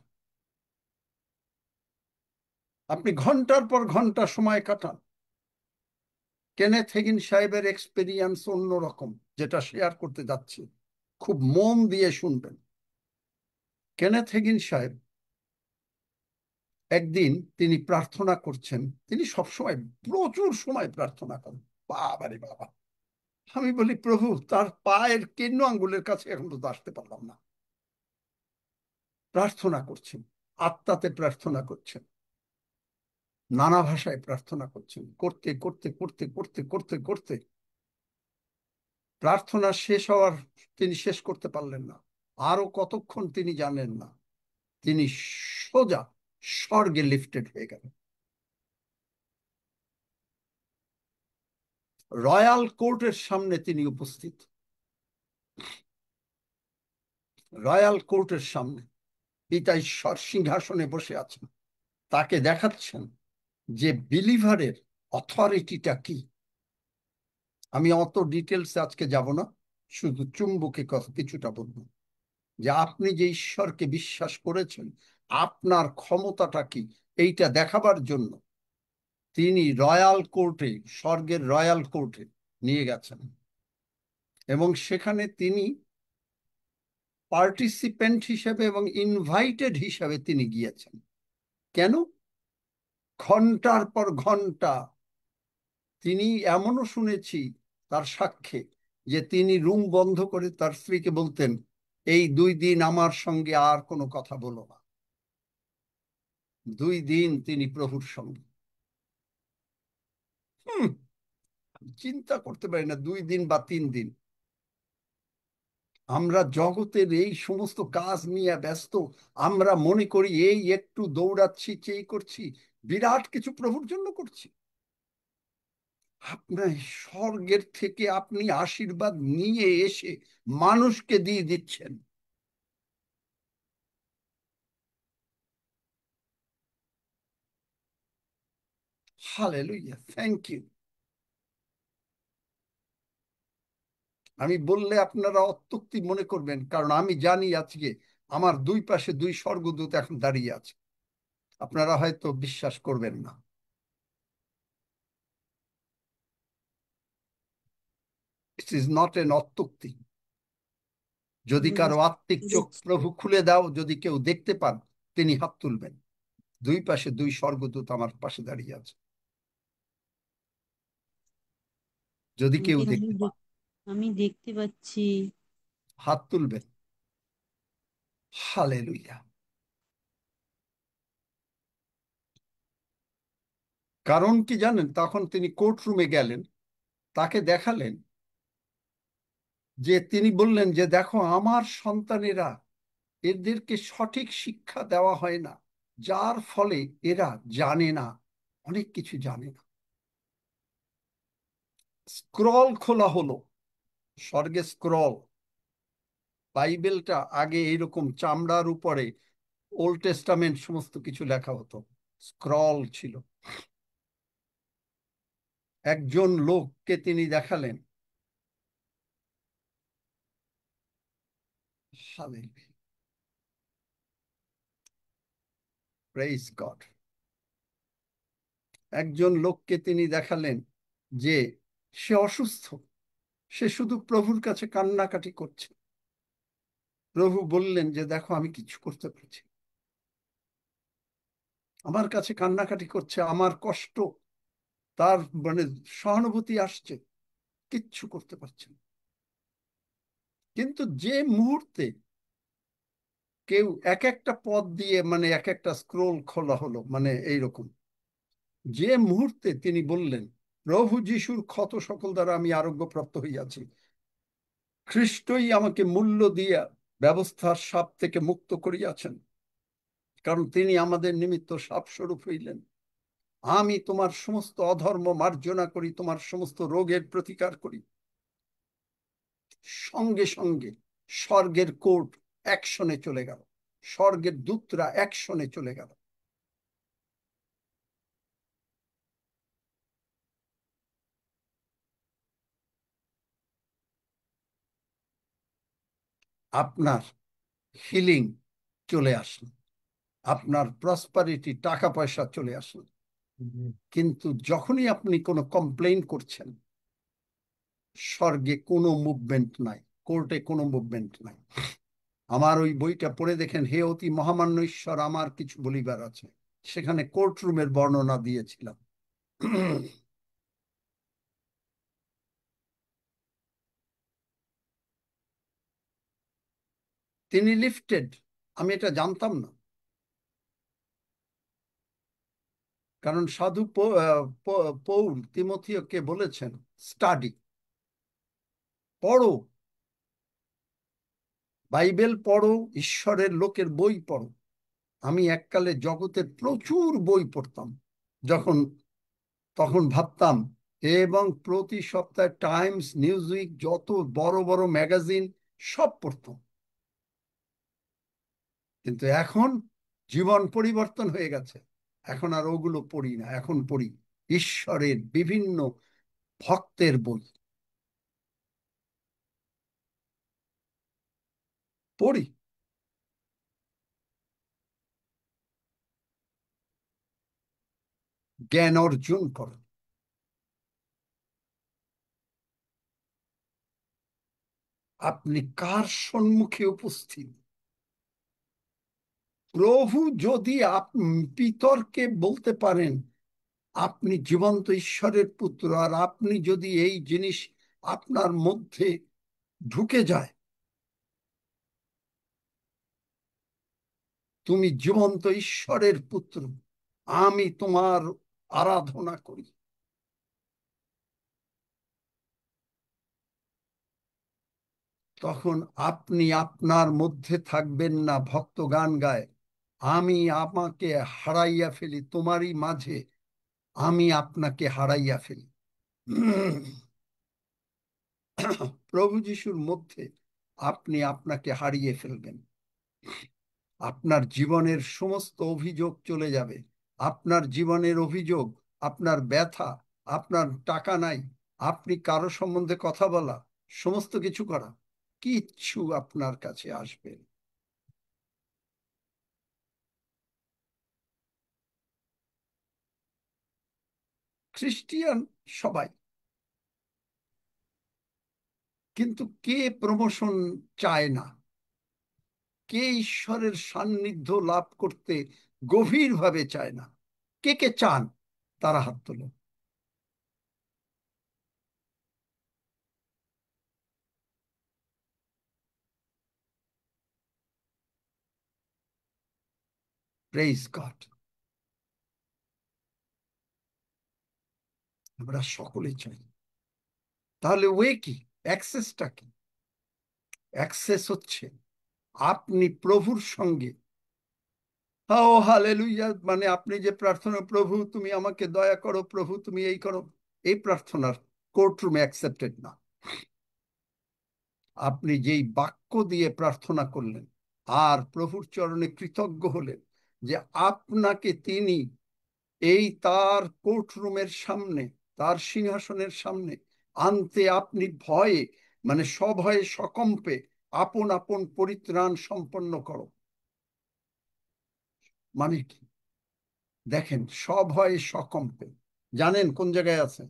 আপনি ঘন্টার পর ঘন্টা সময় কাটান। কেনেথ হেগিন সাহেবের এক্সপেরিয়েন্স অন্যরকম, যেটা শেয়ার করতে যাচ্ছি, খুব মন দিয়ে শুনবেন। কেনেথ হেগিন সাহেব একদিন তিনি প্রার্থনা করছেন। তিনি সবসময় প্রচুর সময় প্রার্থনা করেন। বাবারে বাবা! আমি বলি, প্রভু, তার পায়ের কেন্ন আঙ্গুলের কাছে এখন তো আসতে পারলাম না। প্রার্থনা করছেন, আত্মাতে প্রার্থনা করছেন, নানা ভাষায় প্রার্থনা করছেন। করতে করতে করতে করতে করতে করতে প্রার্থনা শেষ হওয়ার, তিনি শেষ করতে পারলেন না। আরো কতক্ষণ তিনি জানেন না। তিনি সোজা স্বর্গে লিফটেড হয়ে গেলেন। রয়্যাল কোর্টের সামনে তিনি উপস্থিত। রয়্যাল কোর্টের সামনে পিতা ঈশ্বর সিংহাসনে বসে আছেন। তাকে দেখাচ্ছেন যে বিলিভারের অথরিটিটা কি। আমি অত ডিটেলসে আজকে যাব না, শুধু চুম্বকে কিছুটা বলবো, যে আপনি যে ঈশ্বরকে বিশ্বাস করেছেন, আপনার ক্ষমতাটা কি, এইটা দেখাবার জন্য তিনি রয়্যাল কোর্টে, স্বর্গের রয়্যাল কোর্টে নিয়ে গেছেন। এবং সেখানে তিনি পার্টিসিপেন্ট হিসেবে এবং ইনভাইটেড হিসেবে তিনি গিয়েছেন। কেন? ঘন্টার পর ঘন্টা তিনি, এমনও শুনেছি তার সাক্ষ্যে, যে তিনি রুম বন্ধ করে তার স্ত্রীকে বলতেন, এই 2 দিন আমার সঙ্গে আর কোনো কথা বলো না। 2 দিন তিনি প্রভুর সঙ্গে। হুম, চিন্তা করতে পারি না, 2 দিন বা 3 দিন। আমরা জগতের এই সমস্ত কাজ নিয়ে ব্যস্ত। আমরা মনে করি এই একটু দৌড়াচ্ছি, চেয়ে করছি, বিরাট কিছু প্রভুর জন্য করছি। আপনার স্বর্গের থেকে আপনি আশীর্বাদ নিয়ে এসে মানুষকে দিয়ে দিচ্ছেন। Hallelujah, thank you. আমি বললে আপনারা অত্যুক্তি মনে করবেন, কারণ আমি জানি আজকে আমার 2 পাশে 2 স্বর্গদূত এখন দাঁড়িয়ে আছে। আপনারা হয়তো বিশ্বাস করবেন না। ইট ইজ নট এন অত্যুক্তি। যদি কারো আত্মিক চোখ প্রভু খুলে দাও, যদি কেউ দেখতে পান, তিনি হাত তুলবেন। 2 পাশে 2 স্বর্গদূত আমার পাশে দাঁড়িয়ে আছে। যদি কেউ দেখতে পান, আমি দেখতে পাচ্ছি। হাত তুলবেন। হালেলুয়া। কারণ কি জানেন? তখন তিনি কোর্ট রুমে গেলেন, তাকে দেখালেন, যে তিনি বললেন যে দেখো, আমার সন্তানেরা, এদেরকে সঠিক শিক্ষা দেওয়া হয় না, যার ফলে এরা জানে না, অনেক কিছু জানে না। স্ক্রল খোলা হলো, স্বর্গে স্ক্রল। বাইবেলটা আগে এইরকম চামড়ার উপরে ওল্ড টেস্টামেন্ট সমস্ত কিছু লেখা হতো, স্ক্রল ছিল। একজন লোককে তিনি দেখালেন। Praise god. একজন লোককে তিনি দেখালেন যে সে অসুস্থ, সে শুধু প্রভুর কাছে কান্নাকাটি করছে। প্রভু বললেন যে দেখো, আমি কিছু করতে পারছি না। আমার কাছে কান্নাকাটি করছে, আমার কষ্ট, তার মানে সহানুভূতি আসছে, কিচ্ছু করতে পারছে না। কিন্তু যে মুহূর্তে কেউ এক একটা পদ দিয়ে মানে এক একটা স্ক্রোল খোলা হলো, মানে এইরকম, যে মুহূর্তে তিনি বললেন প্রভু যিশুর ক্ষত সকল দ্বারা আমি আরোগ্যপ্রাপ্ত হইয়াছি, খ্রিস্টই আমাকে মূল্য দিয়া ব্যবস্থার সাপ থেকে মুক্ত করিয়াছেন, কারণ তিনি আমাদের নিমিত্ত সাপস্বরূপ হইলেন। আমি তোমার সমস্ত অধর্ম মার্জনা করি, তোমার সমস্ত রোগের প্রতিকার করি। সঙ্গে সঙ্গে স্বর্গের কোর্ট অ্যাকশনে চলে গেল, স্বর্গের দূতরা অ্যাকশনে চলে গেল। আপনার হিলিং চলে আসলো, আপনার প্রসপারিটি, টাকা পয়সা চলে আসলো। কিন্তু যখনই আপনি কোনো কমপ্লেইন করছেন, স্বর্গে কোনো মুভমেন্ট নাই, কোর্টে কোনো মুভমেন্ট নাই। আমার ওই বইটা পড়ে দেখেন, হে অতি মহামান্য ঈশ্বর, আমার কিছু বলিবার আছে, সেখানে কোর্ট রুমের বর্ণনা দিয়েছিলাম। তিনি লিফটেড, আমি এটা জানতাম না, কারণ সাধু পৌল তিমথিওকে বলেছেন স্টাডি, পড়ো, বাইবেল পড়ো, ঈশ্বরের লোকের বই পড়ো। আমি এককালে জগতের প্রচুর বই পড়তাম, যখন তখন ভাবতাম, এবং প্রতি সপ্তাহে টাইমস, নিউজউইক, যত বড় বড় ম্যাগাজিন সব পড়তাম। কিন্তু এখন জীবন পরিবর্তন হয়ে গেছে, এখন আর ওগুলো পড়ি না, এখন পড়ি ঈশ্বরের বিভিন্ন ভক্তের বই পড়ি। জ্ঞান অর্জন করো। আপনি কার সম্মুখে উপস্থিত? প্রভু যদি পিতরকে বলতে পারেন আপনি জীবন্ত ঈশ্বরের পুত্র, আর আপনি যদি এই জিনিস আপনার মধ্যে ঢুকে যায়, তুমি জীবন্ত ঈশ্বরের পুত্র, আমি তোমার আরাধনা করি, তখন আপনি আপনার মধ্যে থাকবেন না। ভক্ত গান গায়, আমি আমাকে হারাইয়া ফেলি তোমারই মাঝে, আমি আপনাকে হারাইয়া ফেলি। প্রভু যিশুর মধ্যে আপনি আপনাকে হারিয়ে ফেলবেন। আপনার জীবনের সমস্ত অভিযোগ চলে যাবে। আপনার জীবনের অভিযোগ, আপনার ব্যথা, আপনার টাকা নাই, আপনি কারো সম্বন্ধে কথা বলা, সমস্ত কিছু করা, কিচ্ছু আপনার কাছে আসবে না। খ্রিস্টিয়ান সবাই, কিন্তু কে প্রমোশন চায় না? কে ঈশ্বরের সান্নিধ্য লাভ করতে গভীরভাবে চায় না? কে কে চান? তারা হাত তোলেন। Praise god. আমরা সকলে চাই। তাহলে ওয়ে কি, অ্যাক্সেসটা কি? অ্যাক্সেস হচ্ছে আপনি প্রভুর সঙ্গে, ও হালেলুইয়া, মানে আপনি যে প্রার্থনা, প্রভু তুমি আমাকে দয়া করো, প্রভু তুমি এই করো, এই প্রার্থনার কোর্টরুমে অ্যাকসেপ্টেড না। আপনি যেই বাক্য দিয়ে প্রার্থনা করলেন, আর প্রভুর চরণে কৃতজ্ঞ হলেন যে আপনাকে তিনি এই তার কোর্টরুমের সামনে, তার সিংহাসনের সামনে আনতে আপনি ভয়ে, মানে সভয়ে সকম্পে আপন আপন পরিত্রাণ সম্পন্ন করো। মানে কি দেখেন, সভয়ে সকম্পে, জানেন কোন জায়গায় আছে?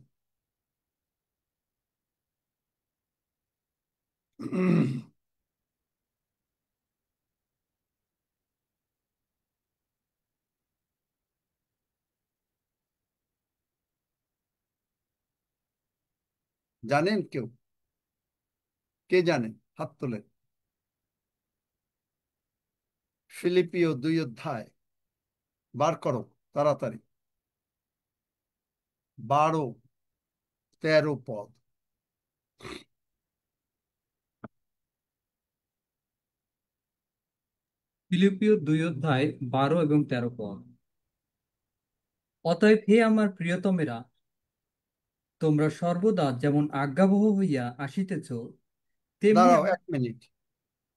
জানেন কেউ? কে জানেন? হাত তোলেন। ফিলিপিও 2 অধ্যায়, বার করো তাড়াতাড়ি, 12-13 পদ। ফিলিপিও 2 অধ্যায় 12 এবং 13 পদ। অতএব হে আমার প্রিয়তমেরা, তোমরা সর্বদা যেমন আজ্ঞাবহ হইয়া আসিতেছ, তেমনি দাঁড়াও 1 মিনিট।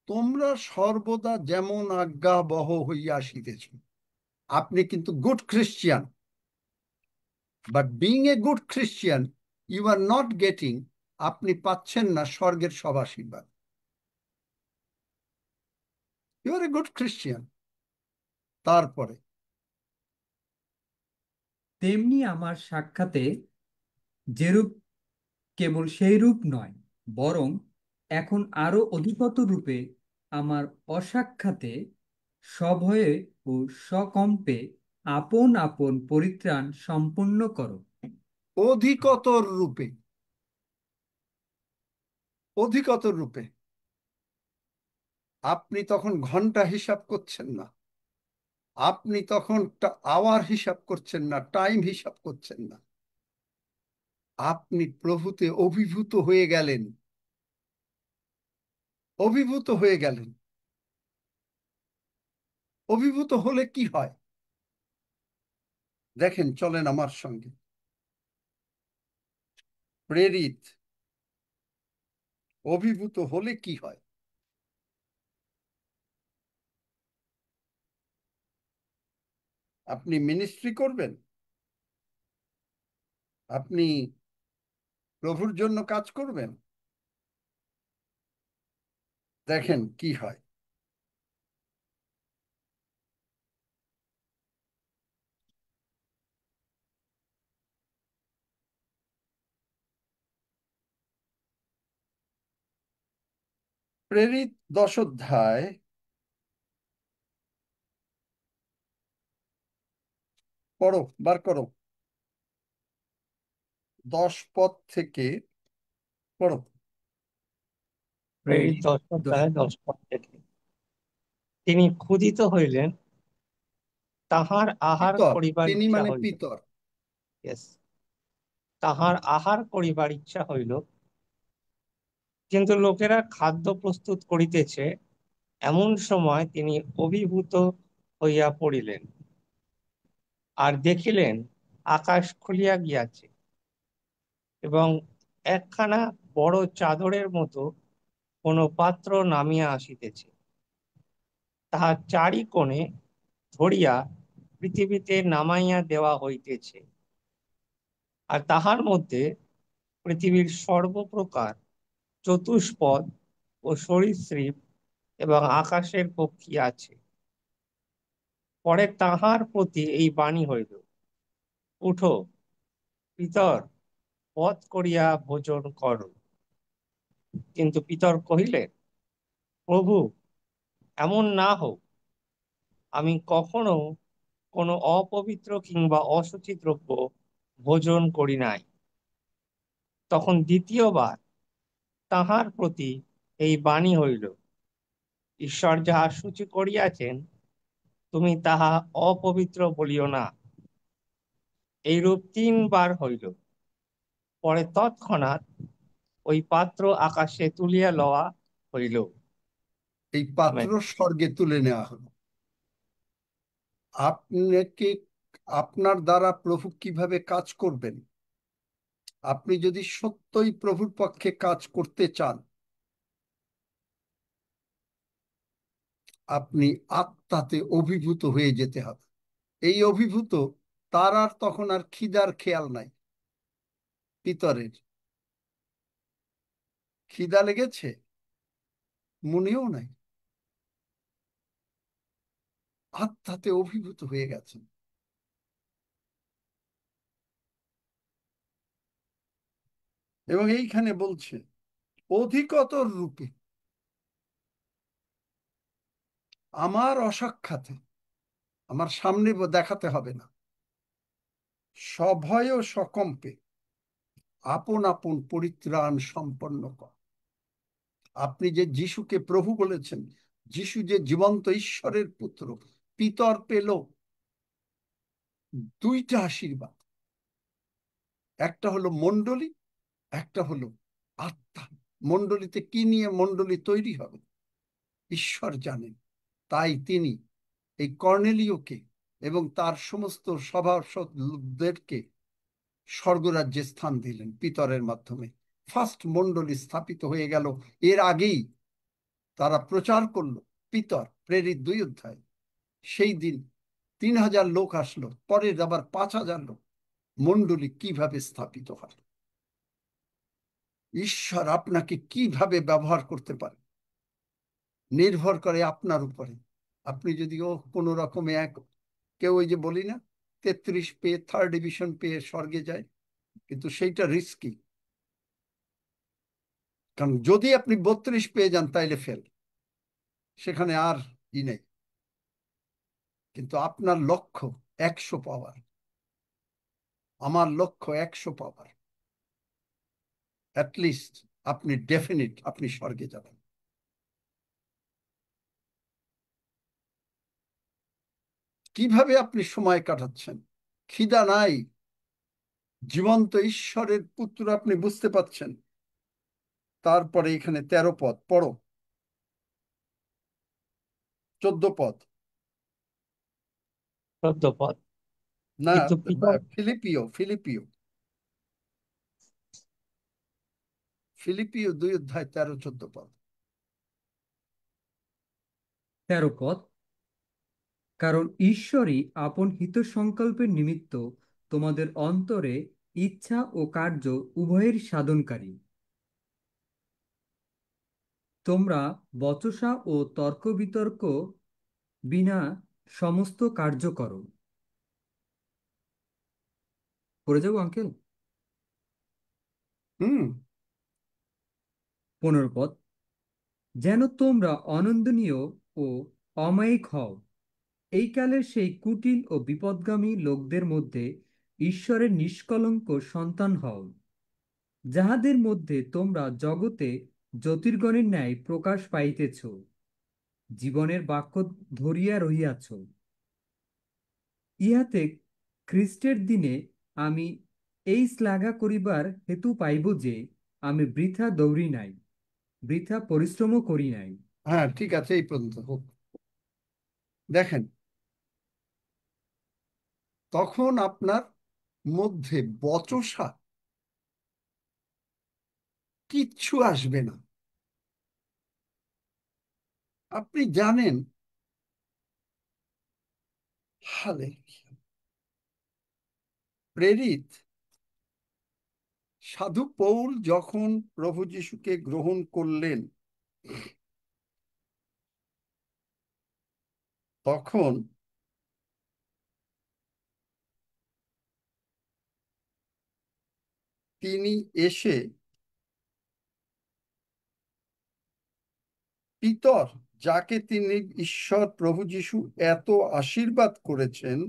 তোমরা সর্বদা যেমন আজ্ঞাবহ হইয়া আসিতেছ। আপনি কিন্তু good Christian, but being a good Christian you are not getting, আপনি পাচ্ছেন না স্বর্গের সব আশীর্বাদ। You are a good Christian. তারপরে তেমনি আমার সাক্ষাতে যেরূপ কেবল সেই রূপ নয়, বরং এখন আরো অধিকতর রূপে আমার অসাক্ষাতে সভয়ে ও সকম্পে আপন আপন পরিত্রাণ সম্পন্ন করো। অধিকতর রূপে, অধিকতর রূপে। আপনি তখন ঘন্টা হিসাব করছেন না, আপনি তখন আওয়ার হিসাব করছেন না, টাইম হিসাব করছেন না, আপনি প্রভুতে অভিভূত হয়ে গেলেন, অভিভূত হয়ে গেলেন। অভিভূত হলে কি হয় দেখেন, চলেন আমার সঙ্গে। প্রেরিত অভিভূত হলে কি হয়? আপনি মিনিস্ট্রি করবেন, আপনি প্রভুর জন্য কাজ করবেন, দেখেন কি হয়। প্রেরিত 10 অধ্যায়, পড়ো, বার করো 10 পদ থেকে পড়ো। প্রেরিত প্রেরিত 10 দশ- অধ্যায় 10 পদ থেকে। তিনি ক্ষুধিত হইলেন, তাহার আহার পিতর, করিবার তিনি ইচ্ছা মানে হইল। পিতর। Yes, তাহার আহার করিবার ইচ্ছা হইল, কিন্তু লোকেরা খাদ্য প্রস্তুত করিতেছে, এমন সময় তিনি অভিভূত হইয়া পড়িলেন, আর দেখিলেন আকাশ খুলিয়া গিয়াছে, এবং একখানা বড় চাদরের মতো কোনো পাত্র নামিয়া আসিতেছে, তাহার চারি কোণে ধরিয়া পৃথিবীতে নামাইয়া দেওয়া হইতেছে, আর তাহার মধ্যে পৃথিবীর সর্বপ্রকার চতুষ্পদ ও সরীসৃপ এবং আকাশের পক্ষী আছে। পরে তাহার প্রতি এই বাণী হইল, উঠো, পিতর, বধ করিয়া ভোজন করো। কিন্তু পিতর কহিলেন, প্রভু, এমন না হোক, আমি কখনো কোনো অপবিত্র কিংবা অশুচি দ্রব্য ভোজন করি নাই। তখন দ্বিতীয়বার তাহার প্রতি এই বাণী হইল, ঈশ্বর যাহা সূচি করিয়াছেন, তুমি তাহা অপবিত্র বলিও না। এইরূপ 3 বার হইল। পরে তৎক্ষণাৎ ওই পাত্র আকাশে তুলিয়া লওয়া হইল। এই পাত্র আমেন। স্বর্গে তুলে নেওয়া হলো। আপনাকে, আপনার দ্বারা প্রভু কিভাবে কাজ করবেন? আপনি যদি সত্যই প্রভুর পক্ষে কাজ করতে চান, আপনি আত্মাতে অভিভূত হয়ে যেতে হবে। এই অভিভূত, তার আর তখন আর খিদার খেয়াল নাই। পিতরের খিদা লেগেছে মনেও নাই, আত্মাতে অভিভূত হয়ে গেছেন। এবং এইখানে বলছে অধিকতর রূপে আমার অসাক্ষাতে, আমার সামনে দেখাতে হবে না, সভয় সকম্পে আপন আপন পরিত্রাণ সম্পন্ন কর। আপনি যে যিশুকে প্রভু বলেছেন, যিশু যে জীবন্ত ঈশ্বরের পুত্র, পিতর পেল দুইটা আশীর্বাদ। একটা হলো মণ্ডলী, একটা হলো আত্মা। মণ্ডলীতে কি নিয়ে মণ্ডলী তৈরি হবে ঈশ্বর জানেন। তাই তিনি এই কর্নেলিওকে এবং তার সমস্ত সভাসদেরকে স্বর্গরাজ্যে স্থান দিলেন পিতরের মাধ্যমে। ফার্স্ট মণ্ডলী স্থাপিত হয়ে গেল। এর আগেই তারা প্রচার করলো পিতর, প্রেরিত 2 অধ্যায়। সেই দিন 3000 লোক আসলো, পরের আবার 5000 লোক। মণ্ডলী কিভাবে স্থাপিত হয়, ঈশ্বর আপনাকে কিভাবে ব্যবহার করতে পারে, নির্ভর করে আপনার উপরে। আপনি যদি কোনো রকমে কেউ ওই যে বলি না 33 পেয়ে, 3rd ডিভিশন পেয়ে স্বর্গে যায়, কিন্তু সেইটা রিস্কি। কারণ যদি আপনি 32 পেয়ে যান তাইলে ফেল, সেখানে আর নেই। কিন্তু আপনার লক্ষ্য 100 পাওয়ার, আমার লক্ষ্য 100 পাওয়ার, অ্যাটলিস্ট আপনি ডেফিনিট আপনি স্বর্গে যাবেন। কিভাবে আপনি সময় কাটাচ্ছেন? খিদা নাই, জীবন্ত ঈশ্বরের পুত্র আপনি বুঝতে পাচ্ছেন। তারপরে এখানে 13 পদ পড়ো, 14 পদ 14 পদ। না, কিন্তু পিতর ফিলিপিও ফিলিপিও ফিলিপিও 2 অধ্যায় 13-14 পদ। 13 পদ। কারণ ঈশ্বরই আপন হিতসংকল্পের নিমিত্ত তোমাদের অন্তরে ইচ্ছা ও কার্য উভয়ের সাধনকারী। তোমরা বচসা ও তর্ক বিতর্ক বিনা সমস্ত কার্য করো। পড়ে যাবো আঙ্কেল? হুম। 15 পদ। যেন তোমরা অনন্দনীয় ও অমায়িক হও, এই কালের সেই কুটিল ও বিপদগামী লোকদের মধ্যে ঈশ্বরের নিষ্কলঙ্ক সন্তান হও, যাহাদের মধ্যে তোমরা জগতে জ্যোতির্গণের ন্যায় প্রকাশ পাইতেছ, জীবনের বাক্য ধরিয়া রহিয়াছ। ইহাতে খ্রিস্টের দিনে আমি এই শ্লাঘা করিবার হেতু পাইব যে আমি বৃথা দৌড়ি নাই, বৃথা পরিশ্রমও করি নাই। হ্যাঁ, ঠিক আছে, এই পর্যন্ত হোক। দেখেন, তখন আপনার মধ্যে বচসা কিচ্ছু আসবে না। আপনি জানেন, হালেলুয়া, প্রেরিত সাধু পৌল যখন প্রভু যিশুকে গ্রহণ করলেন, তখন তিনি এসে পিতর, যাকে তিনি ঈশ্বর প্রভু যিশু এত আশীর্বাদ করেছেন,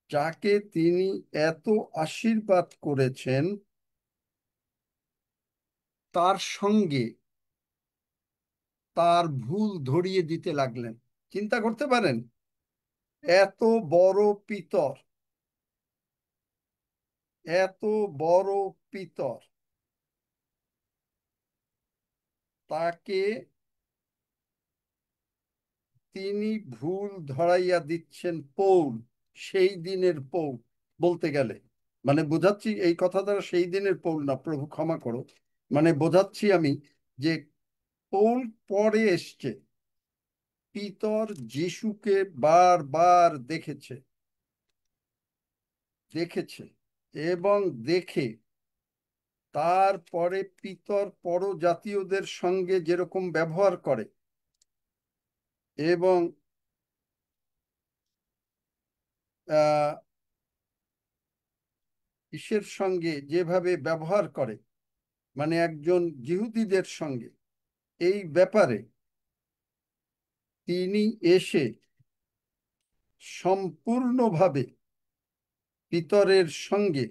যাকে তিনি এত আশীর্বাদ করেছেন, তার সঙ্গে তার ভুল ধরিয়ে দিতে লাগলেন। চিন্তা করতে পারেন, এত বড় পিতর, এত বড় পিতর, তাকে তিনি ভুল ধরাইয়া দিচ্ছেন। পৌল, সেই দিনের পৌল বলতে গেলে, মানে বোঝাচ্ছি এই কথা দ্বারা সেই দিনের পৌল না, প্রভু ক্ষমা করো, মানে বোঝাচ্ছি আমি যে পৌল পরে এসছে, পিতর যিশুকে বারবার দেখেছে দেখেছে এবং দেখে তারপরে পিতর পরজাতীয়দের সঙ্গে যেরকম ব্যবহার করে এবং ইসের সঙ্গে যেভাবে ব্যবহার করে, মানে একজন যিহুদিদের সঙ্গে, এই ব্যাপারে তিনি এসে সম্পূর্ণভাবে পিতরের সঙ্গে,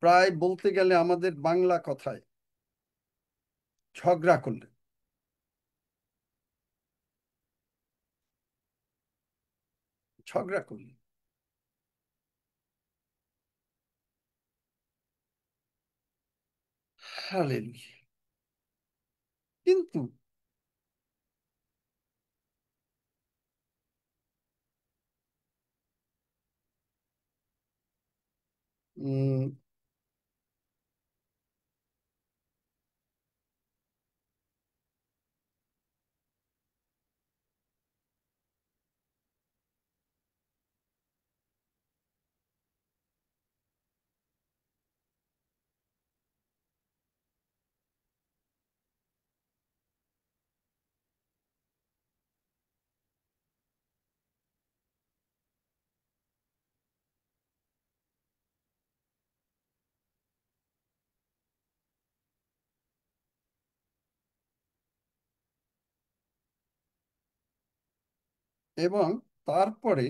প্রায় বলতে গেলে আমাদের বাংলা কথায়, ঝগড়া করলেন। ঝগড়া করলেন। হালেলুয়া। কিন্তু উম এবং তারপরে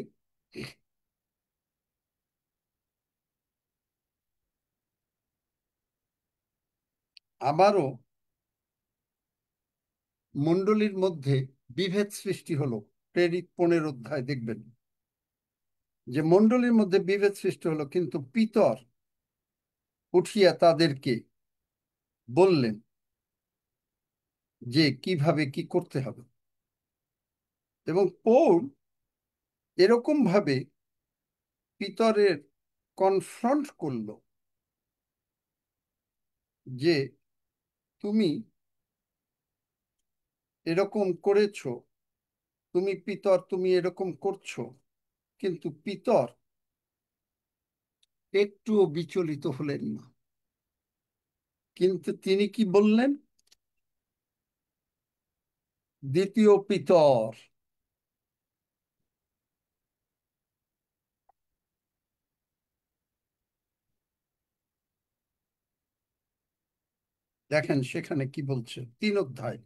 আবারও মণ্ডলীর মধ্যে বিভেদ সৃষ্টি হলো। প্রেরিত 15 অধ্যায় দেখবেন যে মণ্ডলীর মধ্যে বিভেদ সৃষ্টি হলো, কিন্তু পিতর উঠিয়া তাদেরকে বললেন যে কিভাবে কি করতে হবে। এবং পৌল এরকম ভাবে পিতরের কনফ্রন্ট করলো যে তুমি এরকম করেছো, তুমি পিতর, তুমি এরকম করছো। কিন্তু পিতর একটুও বিচলিত হলেন না। কিন্তু তিনি কি বললেন? দ্বিতীয় পিতর দেখেন সেখানে কি বলছে, 3 অধ্যায়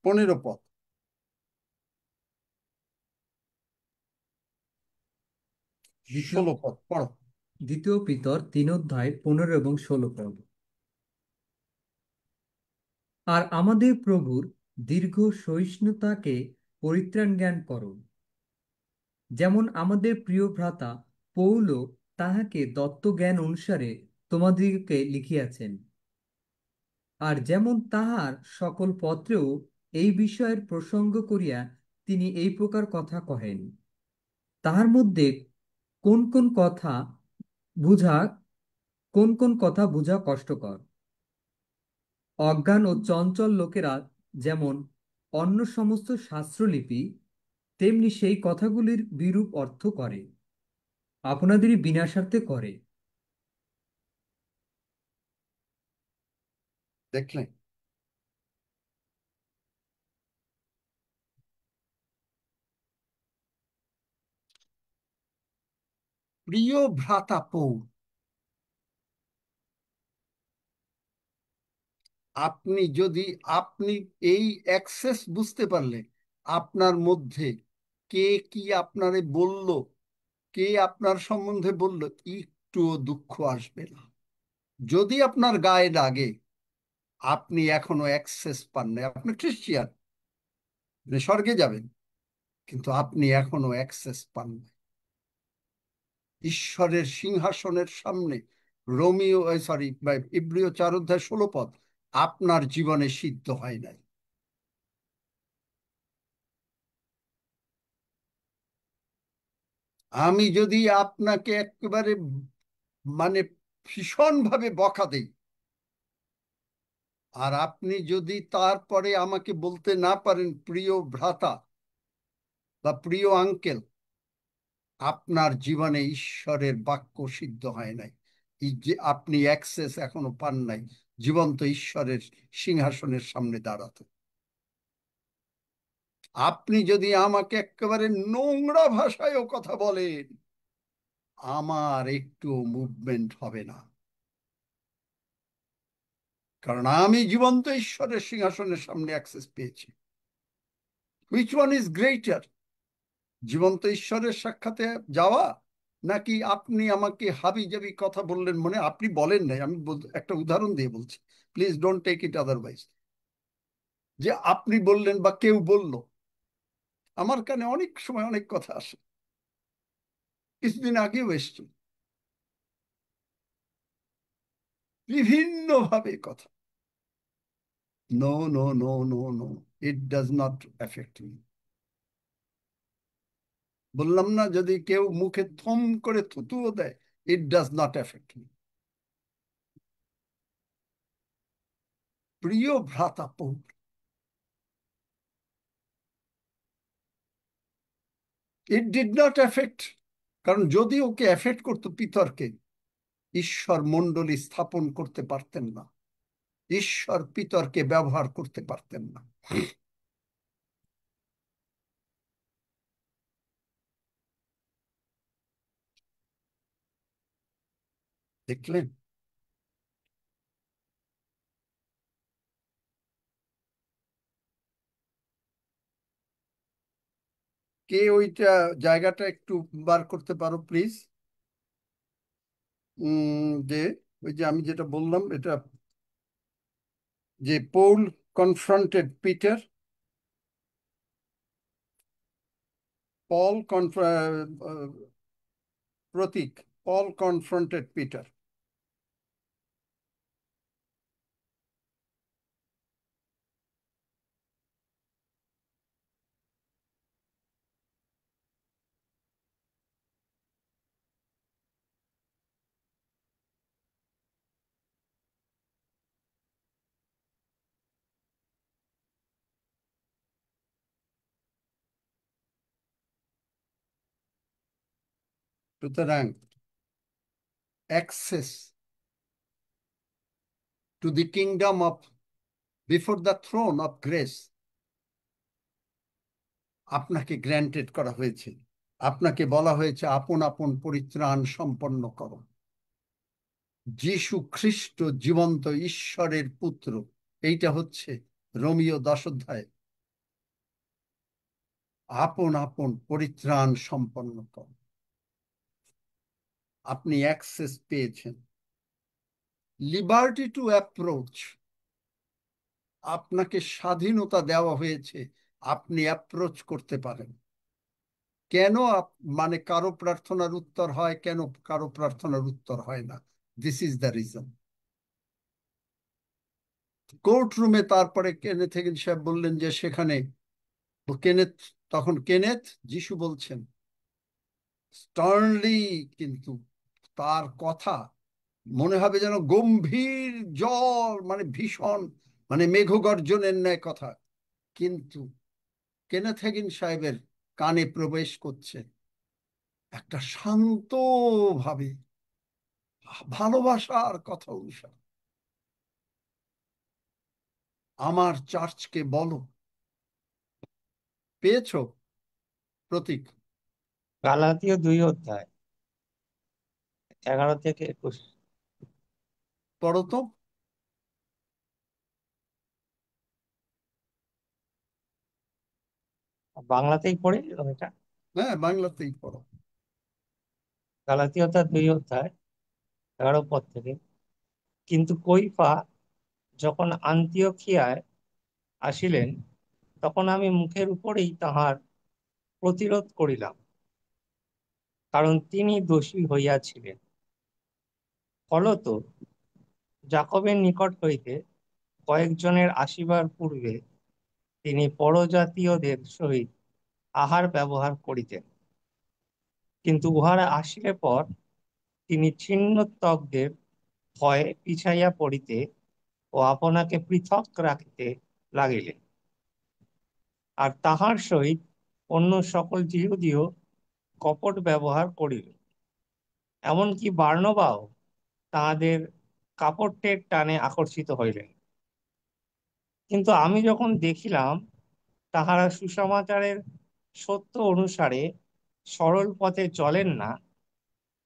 15 পদ। দ্বিতীয় 16 পদ পড়ো। দ্বিতীয় পিতর 3 অধ্যায় 15 এবং 16 পদ। আর আমাদের প্রভুর দীর্ঘ সহিষ্ণুতাকে পরিত্রাণ জ্ঞান করো, যেমন আমাদের প্রিয় ভ্রাতা পৌলও তাহাকে দত্তজ্ঞান অনুসারে তোমাদিগকে লিখিয়াছেন। আর যেমন তাহার সকল পত্রেও এই বিষয়ের প্রসঙ্গ করিয়া তিনি এই প্রকার কথা কহেন, তাহার মধ্যে কোন কোন কথা বুঝা কোন কোন কথা বুঝা কষ্টকর। অজ্ঞান ও চঞ্চল লোকেরা যেমন অন্য সমস্ত শাস্ত্রলিপি তেমনি সেই কথাগুলির বিরূপ অর্থ করে, আপনাদেরই বিনাশার্থে করে। দেখলেন? প্রিয় ভ্রাতা পৌল, আপনি যদি আপনি এই অ্যাক্সেস বুঝতে পারলে আপনার মধ্যে কে কি আপনারে বলল, কে আপনার সম্বন্ধে বলল, একটুও দুঃখ আসবে না। যদি আপনার গায়ে লাগে, আপনি এখনো অ্যাক্সেস পান না। আপনি খ্রিস্টিয়ান, আপনি স্বর্গে যাবেন, কিন্তু আপনি এখনো অ্যাক্সেস পান না ঈশ্বরের সিংহাসনের সামনে। রোমিও সরি ইব্রিয় 4 অধ্যায় 16 পদ, আপনার জীবনে সিদ্ধ হয় নাই। আমি যদি আপনাকে একেবারে মানে ভীষণভাবে বকা দেই, আর আপনি যদি তারপরে আমাকে বলতে না পারেন প্রিয় ভ্রাতা বা প্রিয় আঙ্কেল, আপনার জীবনে ঈশ্বরের বাক্য সিদ্ধ হয় নাই। এই যে আপনি অ্যাক্সেস এখনো পান নাই জীবন্ত ঈশ্বরের সিংহাসনের সামনে দাঁড়াতে। আপনি যদি আমাকে একেবারে নোংরা ভাষায়ও কথা বলেন, আমার একটু মুভমেন্ট হবে না, কারণ আমি জীবন্ত ঈশ্বরের সিংহাসনের সামনে অ্যাক্সেস পেয়েছি। হুইচ ওয়ান ইজ গ্রেটার, জীবন্ত ঈশ্বরের সাক্ষাতে যাওয়া, নাকি আপনি আমাকে হাবি জাবি কথা বললেন? মনে আপনি বলেন নাই, আমি একটা উদাহরণ দিয়ে বলছি, please don't take it otherwise. যে আপনি বললেন বা কেউ বলল, আমার কানে অনেক সময় অনেক কথা আসে, কিছুদিন আগেও এসছে বিভিন্ন ভাবে কথা। No no no no no, it does not affect me. বললাম না, যদি কেউ মুখে থম করে থুতুও দেয়, it does not affect me. প্রিয় ভ্রাতা Paul, it did not affect, কারণ যদি ওকে এফেক্ট করতো পিতরকে, ঈশ্বর মণ্ডলী স্থাপন করতে পারতেন না, ঈশ্বর পিতরকে ব্যবহার করতে পারতেন না। দেখলেন? কে ওইটা জায়গাটা একটু বার করতে পারো প্লিজ? যে ওই যে আমি যেটা বললাম, এটা যে পৌল কনফ্রন্টেড পিটার, পল প্রতীক, পল কনফ্রন্টেড পিটার। সুতরাং access to the kingdom of before the thrown of grace আপনাকে গ্র্যান্টেড করা হয়েছে। আপনাকে বলা হয়েছে আপন আপন পরিত্রাণ সম্পন্ন করো। যীশু খ্রিস্ট জীবন্ত ঈশ্বরের পুত্র, এইটা হচ্ছে রোমীয় 10 অধ্যায়, আপন আপন পরিত্রাণ সম্পন্ন করো। আপনি অ্যাক্সেস পেয়েছেন, লিবার্টি টু অ্যাপ্রোচ, আপনাকে স্বাধীনতা দেওয়া হয়েছে, আপনি অ্যাপ্রোচ করতে পারেন। কেন মানে কারো প্রার্থনার উত্তর হয়, কেন কারো প্রার্থনার উত্তর হয় না, this is the reason. Court রুমে তারপরে কেনেথ হেগিন সাহেব বললেন যে সেখানে কেনেথ, তখন কেনেথ, যিশু বলছেন স্টার্নলি, কিন্তু তার কথা মনে হবে যেন গম্ভীর জল, মানে ভীষণ, মানে মেঘগর্জনের ন্যায় কথা, কিন্তু কেনেথ হেগিন সাহেবের কানে প্রবেশ করছে একটা শান্ত ভাবে ভালোবাসার কথা অনুসারে, আমার চার্চকে বলো। পেয়েছো প্রতীক? গালাতীয় 2 অধ্যায় 11 থেকে 21। পড়ো তো। বাংলাতেই পড়ে এটা। হ্যাঁ, বাংলাতেই পড়ো। গালাতীয় তার 2 অধ্যায় 11 পদ থেকে। কিন্তু কৈফা যখন আন্তিওখিয়ায় আসিলেন, তখন আমি মুখের উপরেই তাহার প্রতিরোধ করিলাম, কারণ তিনি দোষী হইয়াছিলেন। ফলত যাকবের নিকট হইতে কয়েকজনের আসিবার পূর্বে তিনি পরজাতীয়দের সহিত আহার ব্যবহার করিতেন। কিন্তু উহারা আসিলে পর তিনি ছিন্নত্বকদের ভয়ে পিছাইয়া পড়িতে ও আপনাকে পৃথক রাখিতে লাগিলেন। আর তাহার সহিত অন্য সকল জিহুদীও কপট ব্যবহার করিল, এমনকি বার্নবাও তাহাদের কাপট্যের টানে আকর্ষিত হইলেন। কিন্তু আমি যখন দেখিলাম তাহারা সুসমাচারের সত্য অনুসারে সরল পথে চলেন না,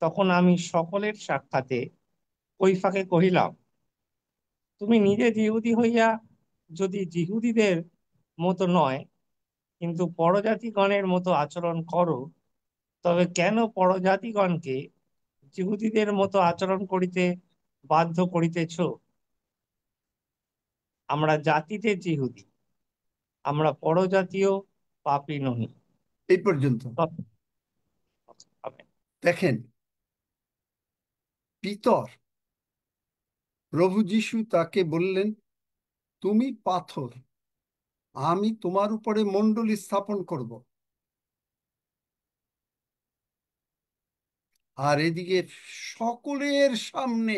তখন আমি সকলের সাক্ষাতে কৈফাকে কহিলাম, তুমি নিজে যিহুদি হইয়া যদি যিহুদিদের মতো নয় কিন্তু পরজাতিগণের মতো আচরণ করো, তবে কেন পরজাতিগণকে যিহুদিদের মতো আচরণ করিতে বাধ্য করিতেছ? আমরা জাতিতে যিহুদি, আমরা পরজাতীয় পাপী নহি। এই পর্যন্ত দেখেন, পিতর, প্রভু যিশু তাকে বললেন, তুমি পাথর, আমি তোমার উপরে মণ্ডলী স্থাপন করব। আর এদিকে সকলের সামনে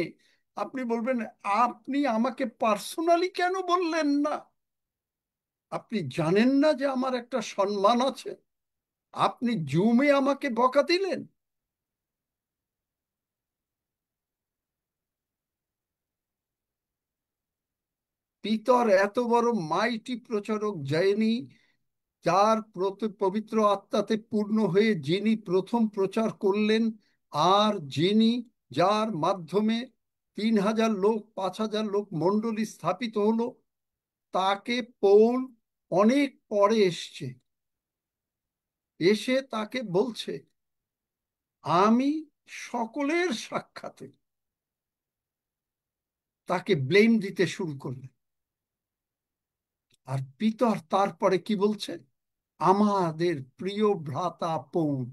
আপনি বলবেন, আপনি আমাকে পার্সোনালি কেন বললেন না? আপনি জানেন না যে আমার একটা সম্মান আছে? আপনি জুমে আমাকে বকা দিলেন। পিতর এত বড় মাইটি প্রচারক যায়নি, যার পবিত্র আত্মাতে পূর্ণ হয়ে যিনি প্রথম প্রচার করলেন, আর যিনি, যার মাধ্যমে 3,000 লোক, 5,000 লোক মণ্ডলী স্থাপিত হলো, তাকে পৌল অনেক পরে এসছে, এসে তাকে বলছে, আমি সকলের সাক্ষাতে তাকে ব্লেম দিতে শুরু করলেন। আর পিতর তারপরে কি বলছেন? আমাদের প্রিয় ভ্রাতা পৌল,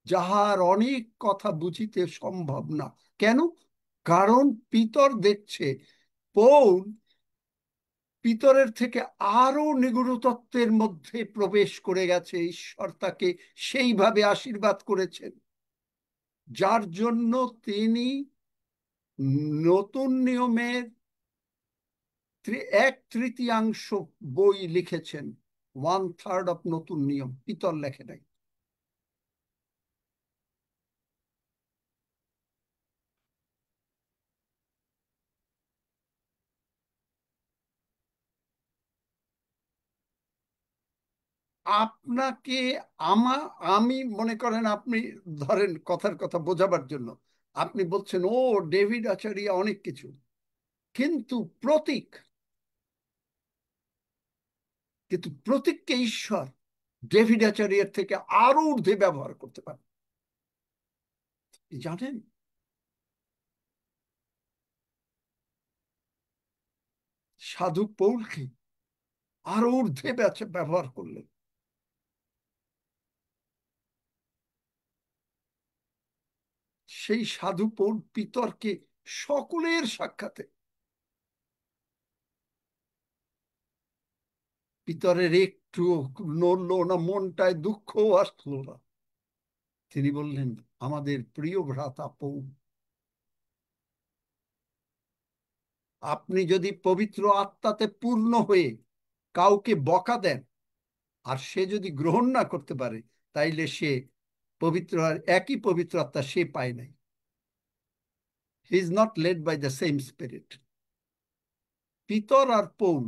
যাহার অনেক কথা বুঝিতে সম্ভব না। কেন? কারণ পিতর দেখছে পৌল পিতরের থেকে আরো নিগূঢ় তত্ত্বের মধ্যে প্রবেশ করে গেছে। ঈশ্বর তাকে সেইভাবে আশীর্বাদ করেছেন, যার জন্য তিনি নতুন নিয়মের 1/3 বই লিখেছেন। 1/3 অফ নতুন নিয়ম পিতর লেখে নাই। আপনাকে আমি মনে করেন, আপনি ধরেন কথার কথা বোঝাবার জন্য আপনি বলছেন, ও ডেভিড আচারিয়া অনেক কিছু, কিন্তু প্রতীক, প্রতীককে ঈশ্বর ডেভিড আচারিয়ার থেকে আরো ঊর্ধ্বে ব্যবহার করতে পারে, জানেন? সাধু পৌলকে আরো ঊর্ধ্বে ব্যবহার করলেন। সেই সাধু পৌল পিতরকে সকলের সাক্ষাতে, পিতরের একটু নড়লো না, মনটায় দুঃখ আসলো না। তিনি বললেন, আমাদের প্রিয় ভ্রাতা পৌল, আপনি যদি পবিত্র আত্মাতে পূর্ণ হয়ে কাউকে বকা দেন, আর সে যদি গ্রহণ না করতে পারে, তাইলে সে পবিত্র, একই পবিত্র আত্মা সে পায় নাই। He is not led by the same spirit. পিতর আর পৌল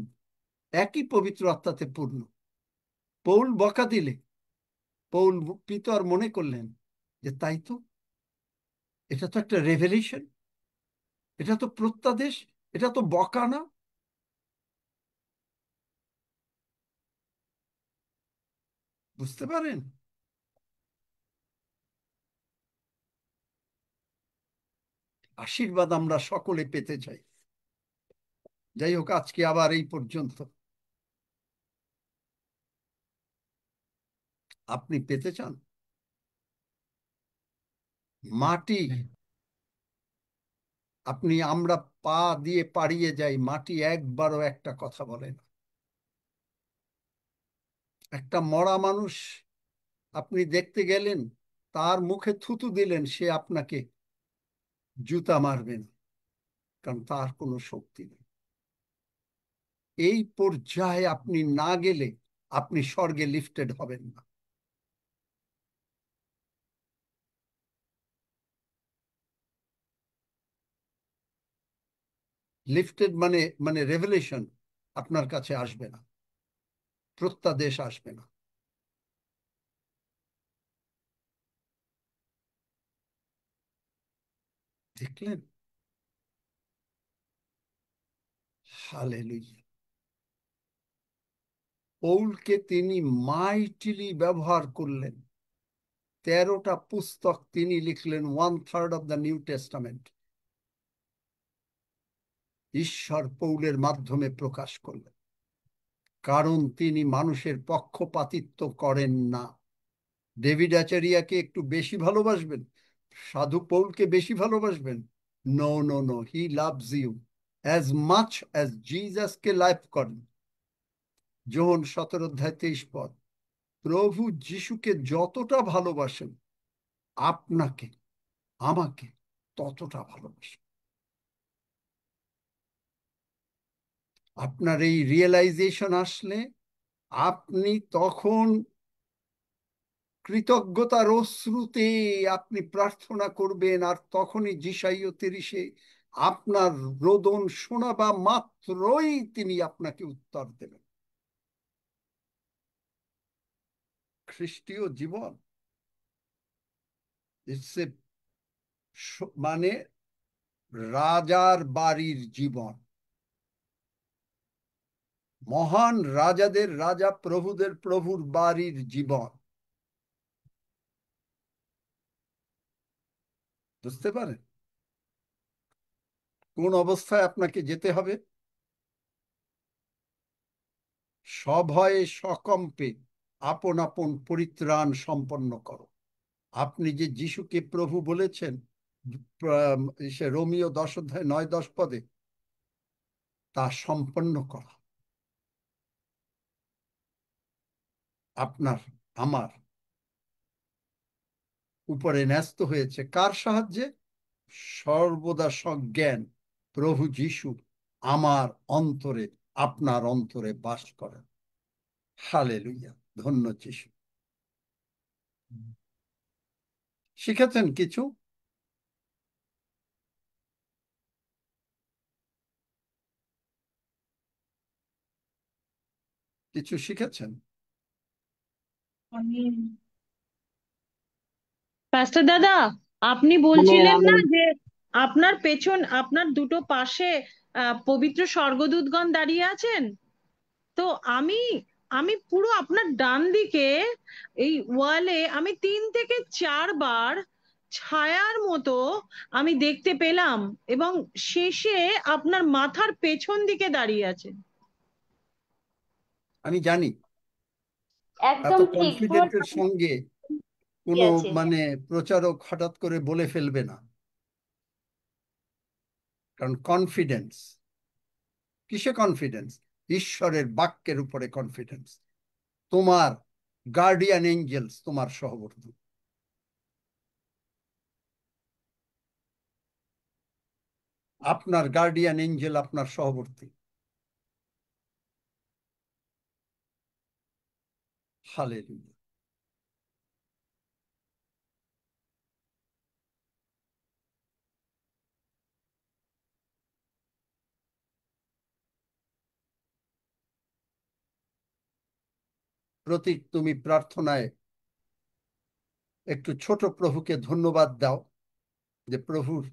একই পবিত্র আত্মাতে পূর্ণ। পৌল বকা দিলে পিতর মনে করলেন যে তাই তো, এটা তো একটা রেভেলেশন, এটা তো প্রত্যাদেশ, এটা তো বকা না। বুঝতে পারেন? আশীর্বাদ আমরা সকলে পেতে চাই। যাই হোক, আজকে আবার এই পর্যন্ত। আপনি পেতে চান? মাটি, আমরা পা দিয়ে পাড়িয়ে যাই, মাটি একবারও একটা কথা বলে না। একটা মরা মানুষ আপনি দেখতে গেলেন, তার মুখে থুতু দিলেন, সে আপনাকে জুতা মারবেন, কারণ তার কোনো শক্তি নেই। এই পর্যায়ে আপনি না গেলে আপনি স্বর্গে লিফটেড হবেন না। লিফটেড মানে মানে রেভেলেশন আপনার কাছে আসবে না, প্রত্যাদেশ আসবে না। দেখলেন? হালেলুয়া। পৌলকে তিনি মাইটিলি ব্যবহার করলেন। 13টা পুস্তক তিনি লিখলেন, 1/3 অফ দ্য নিউ টেস্টামেন্ট ঈশ্বর পৌলের মাধ্যমে প্রকাশ করলেন, কারণ তিনি মানুষের পক্ষপাতিত্ব করেন না। ডেভিড আচারিয়াকে একটু বেশি ভালোবাসবেন, সাধু পৌলকে বেশি ভালোবাসবেন? No no no, he loves you as much as জিজাসকে লাভ করেন। যোহন 17 অধ্যায় 23 পদ। প্রভু যিশুকে যতটা ভালোবাসেন আপনাকে আমাকে ততটা ভালোবাসেন। আপনার এই রিয়েলাইজেশন আসলে আপনি তখন কৃতজ্ঞতার অশ্রুতে আপনি প্রার্থনা করবেন, আর তখনই যিশাইয় 30-এ আপনার রোদন শোনাবা মাত্রই তিনি আপনাকে উত্তর দেবেন। খ্রিস্টীয় জীবন মানে রাজার বাড়ির জীবন, মহান রাজাদের রাজা, প্রভুদের প্রভুর বাড়ির জীবন। বুঝতে পারেন কোন অবস্থায় আপনাকে যেতে হবে? সভয়ে সকম্পে আপন আপন পরিত্রাণ সম্পন্ন করো। আপনি যে যিশুকে প্রভু বলেছেন, সে রোমীয় 10 অধ্যায় 9-10 পদে, তা সম্পন্ন করা আপনার আমার উপরে ন্যস্ত হয়েছে। কার সাহায্যে? সর্বদা সজ্ঞান প্রভু যিশু আমার অন্তরে, আপনার অন্তরে বাস করেন। হালেলুয়া, ধন্য যিশু। শিখেছেন কিছু? কিছু শিখেছেন? পাস্টার দাদা, আপনি আমেন বলছিলেন না আমেন। যে আপনার পেছন, আপনার দুটো পাশে পবিত্র স্বর্গদূতগণ দাঁড়িয়ে আছেন। তো আমি আমি পুরো আপনার ডান দিকে এই ওয়ালে আমি 3 থেকে 4 বার ছায়ার মতো আমি দেখতে পেলাম, এবং শেষে আপনার মাথার পেছন দিকে দাঁড়িয়ে আছেন। আমি জানি এত একদম ঠিক, পুরো কনফিডেন্টের সঙ্গে কোনো আছে। মানে প্রচারক হঠাৎ করে বলে ফেলবে না, কারণ কনফিডেন্স। কিসে কনফিডেন্স? ঈশ্বরের বাক্যের উপরে কনফিডেন্স। তোমার গার্ডিয়ান এঞ্জেলস তোমার সহবর্তী, আপনার গার্ডিয়ান এঞ্জেল আপনার সহবর্তী। হালেলুয়া। প্রতীক, তুমি প্রার্থনায় একটু ছোট প্রভুকে ধন্যবাদ দাও যে প্রভুর,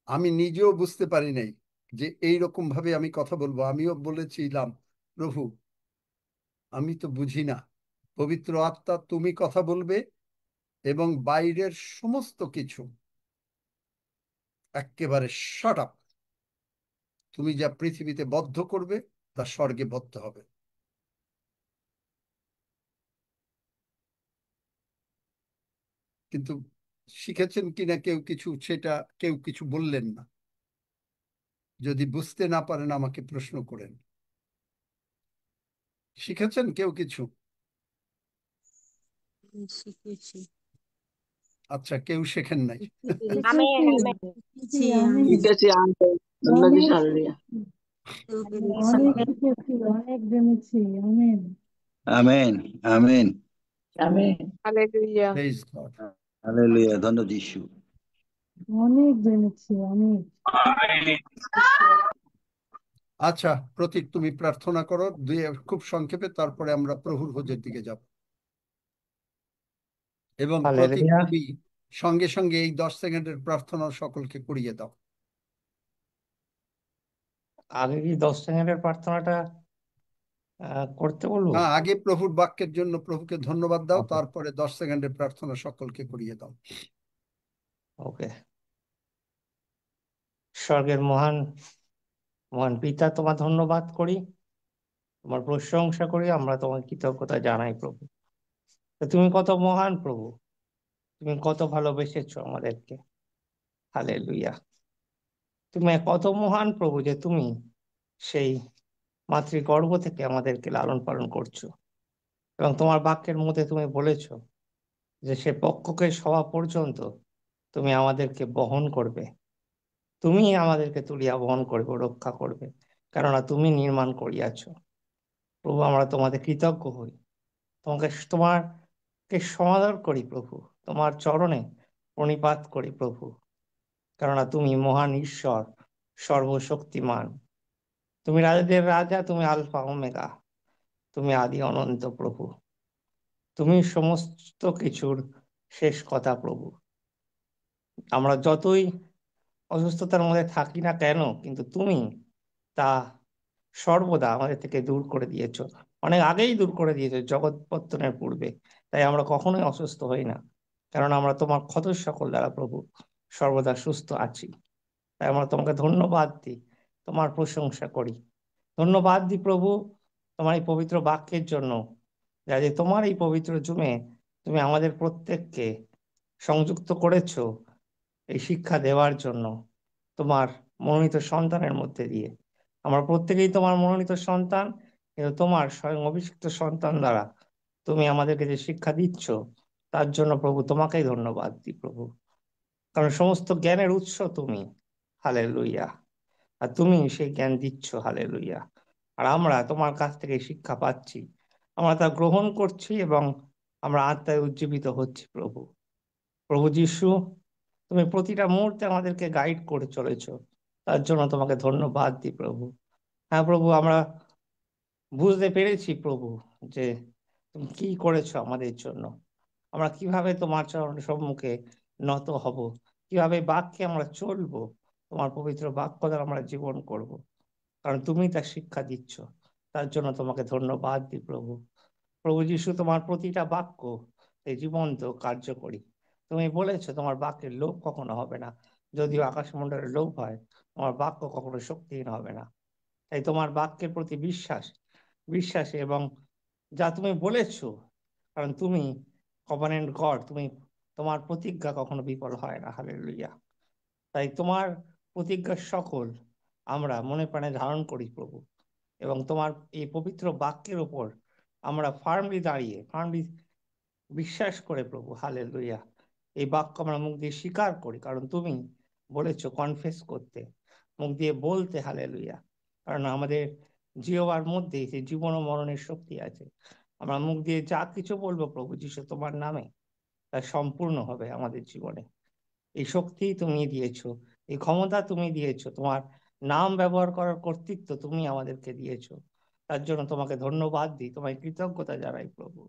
আমি নিজেও বুঝতে পারি নাই যে এইরকম ভাবে আমি কথা বলবো। আমিও বলেছিলাম, প্রভু আমি তো বুঝি না, পবিত্র আত্মা তুমি কথা বলবে এবং বাইরের সমস্ত কিছু একেবারে শাট আপ। তুমি যা পৃথিবীতে বদ্ধ করবে তা স্বর্গে বদ্ধ হবে। কিন্তু শিখেছেন কিনা কেউ কিছু, সেটা কেউ কিছু বললেন না। যদি বুঝতে না পারেন আমাকে প্রশ্ন করেন। শিখেছেন কেউ কিছু? শিখেছি, আচ্ছা, কেউ শেখেন নাই। Amen amen. শিখেছি আমি। ঠিক আছে আমেন। ধন্য যিশু, হালেলুয়া। অনেক শিখেছি, অনেক জেনেছি। Amen. Amen, amen. Hallelujah. Praise God. Hallelujah, ধন্য যিশু। অনেক জেনেছি, অনেক। আচ্ছা প্রতীক, তুমি প্রার্থনা করো খুব সংক্ষেপে, তারপরে আমরা প্রভুর ভোজের দিকে যাব। এবং প্রতীক হালেলুয়া। তুমি সঙ্গে সঙ্গে এই 10 সেকেন্ডের প্রার্থনা সকলকে করিয়ে দাও। আগে কি 10 সেকেন্ডের প্রার্থনাটা করতে বলবো? না, আগে প্রভুর বাক্যের জন্য প্রভুকে ধন্যবাদ দাও, ওকে, তারপরে 10 সেকেন্ডের প্রার্থনা সকলকে করিয়ে দাও। ওকে। স্বর্গের মহান মহান পিতা, তোমার ধন্যবাদ করি, তোমার প্রশংসা করি, আমরা তোমার কৃতজ্ঞতা জানাই প্রভু। তো তুমি কত মহান প্রভু, তুমি কত ভালোবেসেছো আমাদেরকে। হালেলুয়া। তুমি কত মহান প্রভু যে তুমি সেই মাতৃগর্ভ থেকে আমাদেরকে লালন পালন করছো, এবং তোমার বাক্যের মধ্যে তুমি বলেছো যে সে পক্ষকে সভা পর্যন্ত তুমি আমাদেরকে বহন করবে, তুমি আমাদেরকে তুলিয়া বহন করবে, রক্ষা করবে, কেননা তুমি নির্মাণ করিয়াছো। প্রভু, আমরা তোমাদের কৃতজ্ঞ হই, তোমাকে সমাদর করি প্রভু, তোমার চরণে প্রণিপাত করি প্রভু, কেননা তুমি মহান ঈশ্বর, সর্বশক্তিমান, তুমি রাজাদের রাজা, তুমি আলফা ওমেগা, তুমি আদি অনন্ত প্রভু, তুমি সমস্ত কিছুর শেষ কথা প্রভু। আমরা যতই অসুস্থতার মধ্যে থাকি না কেন, কিন্তু তুমি তা সর্বদা আমাদের থেকে দূর করে দিয়েছো, অনেক আগেই দূর করে দিয়েছো, জগৎ পত্তনের পূর্বে। তাই আমরা কখনোই অসুস্থ হই না, কারণ আমরা তোমার ক্ষত সকল দ্বারা প্রভু সর্বদা সুস্থ আছি। তাই আমরা তোমাকে ধন্যবাদ দিই, তোমার প্রশংসা করি। ধন্যবাদ দিই প্রভু তোমার এই পবিত্র বাক্যের জন্য, যা যে তোমার এই পবিত্র জুমে তুমি আমাদের প্রত্যেককে সংযুক্ত করেছো এই শিক্ষা দেওয়ার জন্য, তোমার মনোনীত সন্তানের মধ্যে দিয়ে। আমরা প্রত্যেকেই তোমার মনোনীত সন্তান, কিন্তু তোমার স্বয়ং অভিষিক্ত সন্তান দ্বারা তুমি আমাদেরকে যে শিক্ষা দিচ্ছ, তার জন্য প্রভু তোমাকেই ধন্যবাদ দিই প্রভু, কারণ সমস্ত জ্ঞানের উৎস তুমি। হালেলুইয়া। আর তুমি সেই জ্ঞান দিচ্ছ। হালেলুইয়া। আর আমরা তোমার কাছ থেকে শিক্ষা পাচ্ছি, আমরা তা গ্রহণ করছি, এবং আমরা আত্মায় উজ্জীবিত হচ্ছি প্রভু। প্রভু যিশু, তুমি প্রতিটা মুহূর্তে আমাদেরকে গাইড করে চলেছো, তার জন্য তোমাকে ধন্যবাদ দিই প্রভু। হ্যাঁ প্রভু, আমরা বুঝতে পেরেছি প্রভু যে তুমি কি করেছো আমাদের জন্য, আমরা কিভাবে তোমার চরণ সম্মুখে নত হব, কিভাবে বাক্যে আমরা চলবো, তোমার পবিত্র বাক্য দ্বারা আমরা জীবন করব, কারণ তুমি তার শিক্ষা দিচ্ছ। তার জন্য তোমাকে ধন্যবাদ দিই প্রভু। প্রভু যিশু, তোমার প্রতিটা বাক্য এই জীবন্ত কার্যকরী। তুমি বলেছো তোমার বাক্যের লোভ কখনো হবে না, যদিও আকাশমণ্ডলের লোভ হয়, তোমার বাক্য কখনো শক্তিহীন হবে না। তাই তোমার বাক্যের প্রতি বিশ্বাসে এবং যা তুমি বলেছো, কারণ তুমি কভেনেন্ট গড, তুমি তোমার প্রতিজ্ঞা কখনো বিফল হয় না। হালেলুইয়া। তাই তোমার প্রতিজ্ঞা সকল আমরা মনে প্রাণে ধারণ করি প্রভু, এবং তোমার এই পবিত্র বাক্যের ওপর আমরা ফার্মলি বিশ্বাস করে প্রভু। হালেলুইয়া। এই বাক্য আমরা মুখ দিয়ে স্বীকার করি, কারণ তুমি বলেছো কনফেস করতে, মুখ দিয়ে বলতে। হালেলুইয়া। কারণ আমাদের জিহ্বার মধ্যে সেই জীবন ও মরণের শক্তি আছে। আমরা মুখ দিয়ে যা কিছু বলবো প্রভু যিশু তোমার নামে, তা সম্পূর্ণ হবে আমাদের জীবনে। এই শক্তি তুমি দিয়েছো, এই ক্ষমতা তুমি দিয়েছো, তোমার নাম ব্যবহার করার কর্তৃত্ব তুমি আমাদেরকে দিয়েছো। তার জন্য তোমাকে ধন্যবাদ দিই, তোমায় কৃতজ্ঞতা জানাই প্রভু।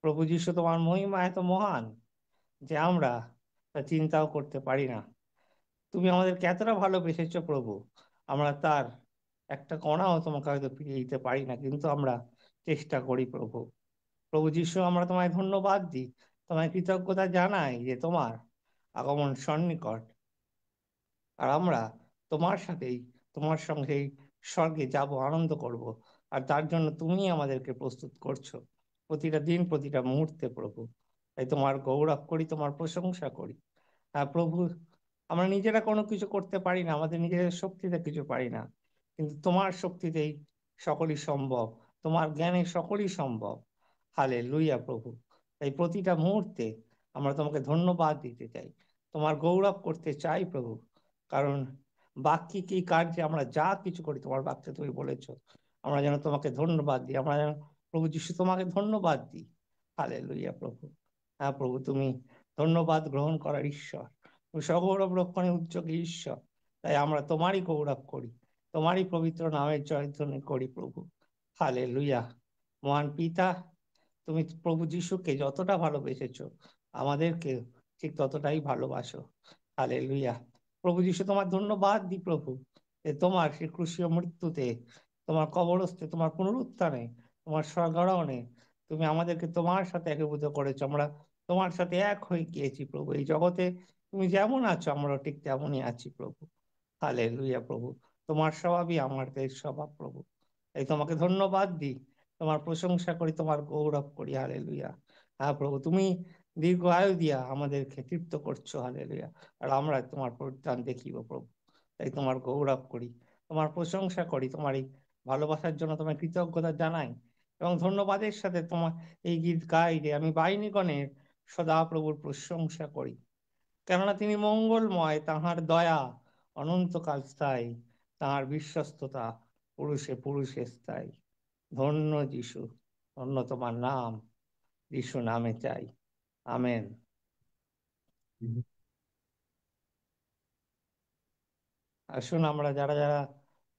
প্রভু যিশু, তোমার মহিমা এত মহান যে আমরা তা চিন্তাও করতে পারি না। তুমি আমাদেরকে এতটা ভালোবেসেছো প্রভু, আমরা তার একটা কণাও তোমাকে হয়তো ফিরিয়ে দিতে পারি না, কিন্তু আমরা চেষ্টা করি প্রভু। প্রভু যিশু, আমরা তোমায় ধন্যবাদ দিই, তোমায় কৃতজ্ঞতা জানাই যে তোমার আগমন সন্নিকট, আর আমরা তোমার সঙ্গেই স্বর্গে যাব, আনন্দ করব। আর তার জন্য তুমি আমাদেরকে প্রস্তুত করছো প্রতিটা দিন, প্রতিটা মুহূর্তে প্রভু। তাই তোমার গৌরব করি, তোমার প্রশংসা করি। হ্যাঁ প্রভু, আমরা নিজেরা কোনো কিছু করতে পারি না, আমাদের নিজেদের শক্তিতে কিছু পারি না, কিন্তু তোমার শক্তিতেই সকলই সম্ভব, তোমার জ্ঞানে সকলই সম্ভব। হালেলুইয়া প্রভু। তাই প্রতিটা মুহূর্তে আমরা তোমাকে ধন্যবাদ দিতে চাই, তোমার গৌরব করতে চাই প্রভু, কারণ বাক্যে কি কার্যে আমরা যা কিছু করি তোমার বাক্যে তুমি বলেছো আমরা যেন তোমাকে ধন্যবাদ দিই, আমরা যেন প্রভু যিশু তোমাকে ধন্যবাদ দিই। হালেলুয়া প্রভু। হ্যাঁ প্রভু, তুমি ধন্যবাদ গ্রহণ করার ঈশ্বর, তুমি সগৌরব রক্ষণের উদ্যোগী ঈশ্বর। তাই আমরা তোমারই গৌরব করি, তোমারই পবিত্র নামের জয়ধ্বনি করি প্রভু। হালেলুয়া। মহান পিতা, তুমি প্রভু যিশুকে যতটা ভালোবেসেছো আমাদেরকে ঠিক ততটাই ভালোবাসো। হালেলুয়া। প্রভু যিশু তোমার ধন্যবাদ দিই প্রভু, যে তোমার সেই ক্রুশীয় মৃত্যুতে, তোমার কবরস্থে, তোমার পুনরুত্থানে, তোমার স্বর্গারোহণে তুমি আমাদেরকে তোমার সাথে একীভূত করেছো। আমরা তোমার সাথে এক হয়ে গিয়েছি প্রভু। এই জগতে তুমি যেমন আছো আমরা ঠিক তেমনই আছি প্রভু। হালেলুয়া প্রভু। তোমার স্বভাবই আমাদের স্বভাব প্রভু। এই তোমাকে ধন্যবাদ দিই, তোমার প্রশংসা করি, তোমার গৌরব করি। হালেলুয়া। হ্যাঁ প্রভু, তুমি দীর্ঘ আয়ু দিয়া আমাদেরকে তৃপ্ত করছো। হালেলুয়া। আর আমরা তোমার পরিত্রাণ দেখিব প্রভু। তাই তোমার গৌরব করি, তোমার প্রশংসা করি, তোমার এই ভালোবাসার জন্য তোমার কৃতজ্ঞতা জানাই এবং ধন্যবাদের সাথে তোমার এই গীত গাই যে আমি বাহিনীগণের সদা প্রভুর প্রশংসা করি, কেননা তিনি মঙ্গলময়, তাহার দয়া অনন্তকাল স্থায়ী, তাহার বিশ্বস্ততা পুরুষে পুরুষে স্থায়ী। ধন্য যিশু, ধন্য তোমার নাম, যিশু নামে চাই। আমেন। আসুন আমরা যারা যারা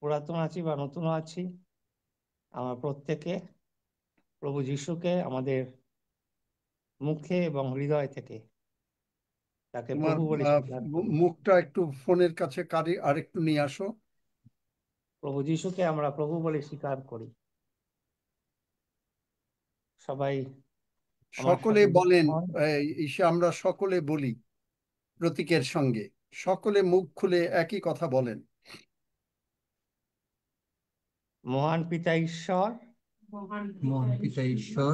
পুরাতন আছি বা নতুন আছি, আমরা প্রত্যেকে প্রভু যিশুকে আমাদের মুখে এবং হৃদয় থেকে তাকে তোমার প্রভু বলে স্বীকার করি। মুখটা একটু ফোনের কাছে আর একটু নিয়ে আসো। প্রভু যিশুকে আমরা প্রভু বলে স্বীকার করি। সবাই আমার সকলে সাথে বলেন, হন। আমরা সকলে বলি প্রতীকের সঙ্গে, সকলে মুখ খুলে একই কথা বলেন। মহান পিতা ঈশ্বর, মহান পিতা ঈশ্বর,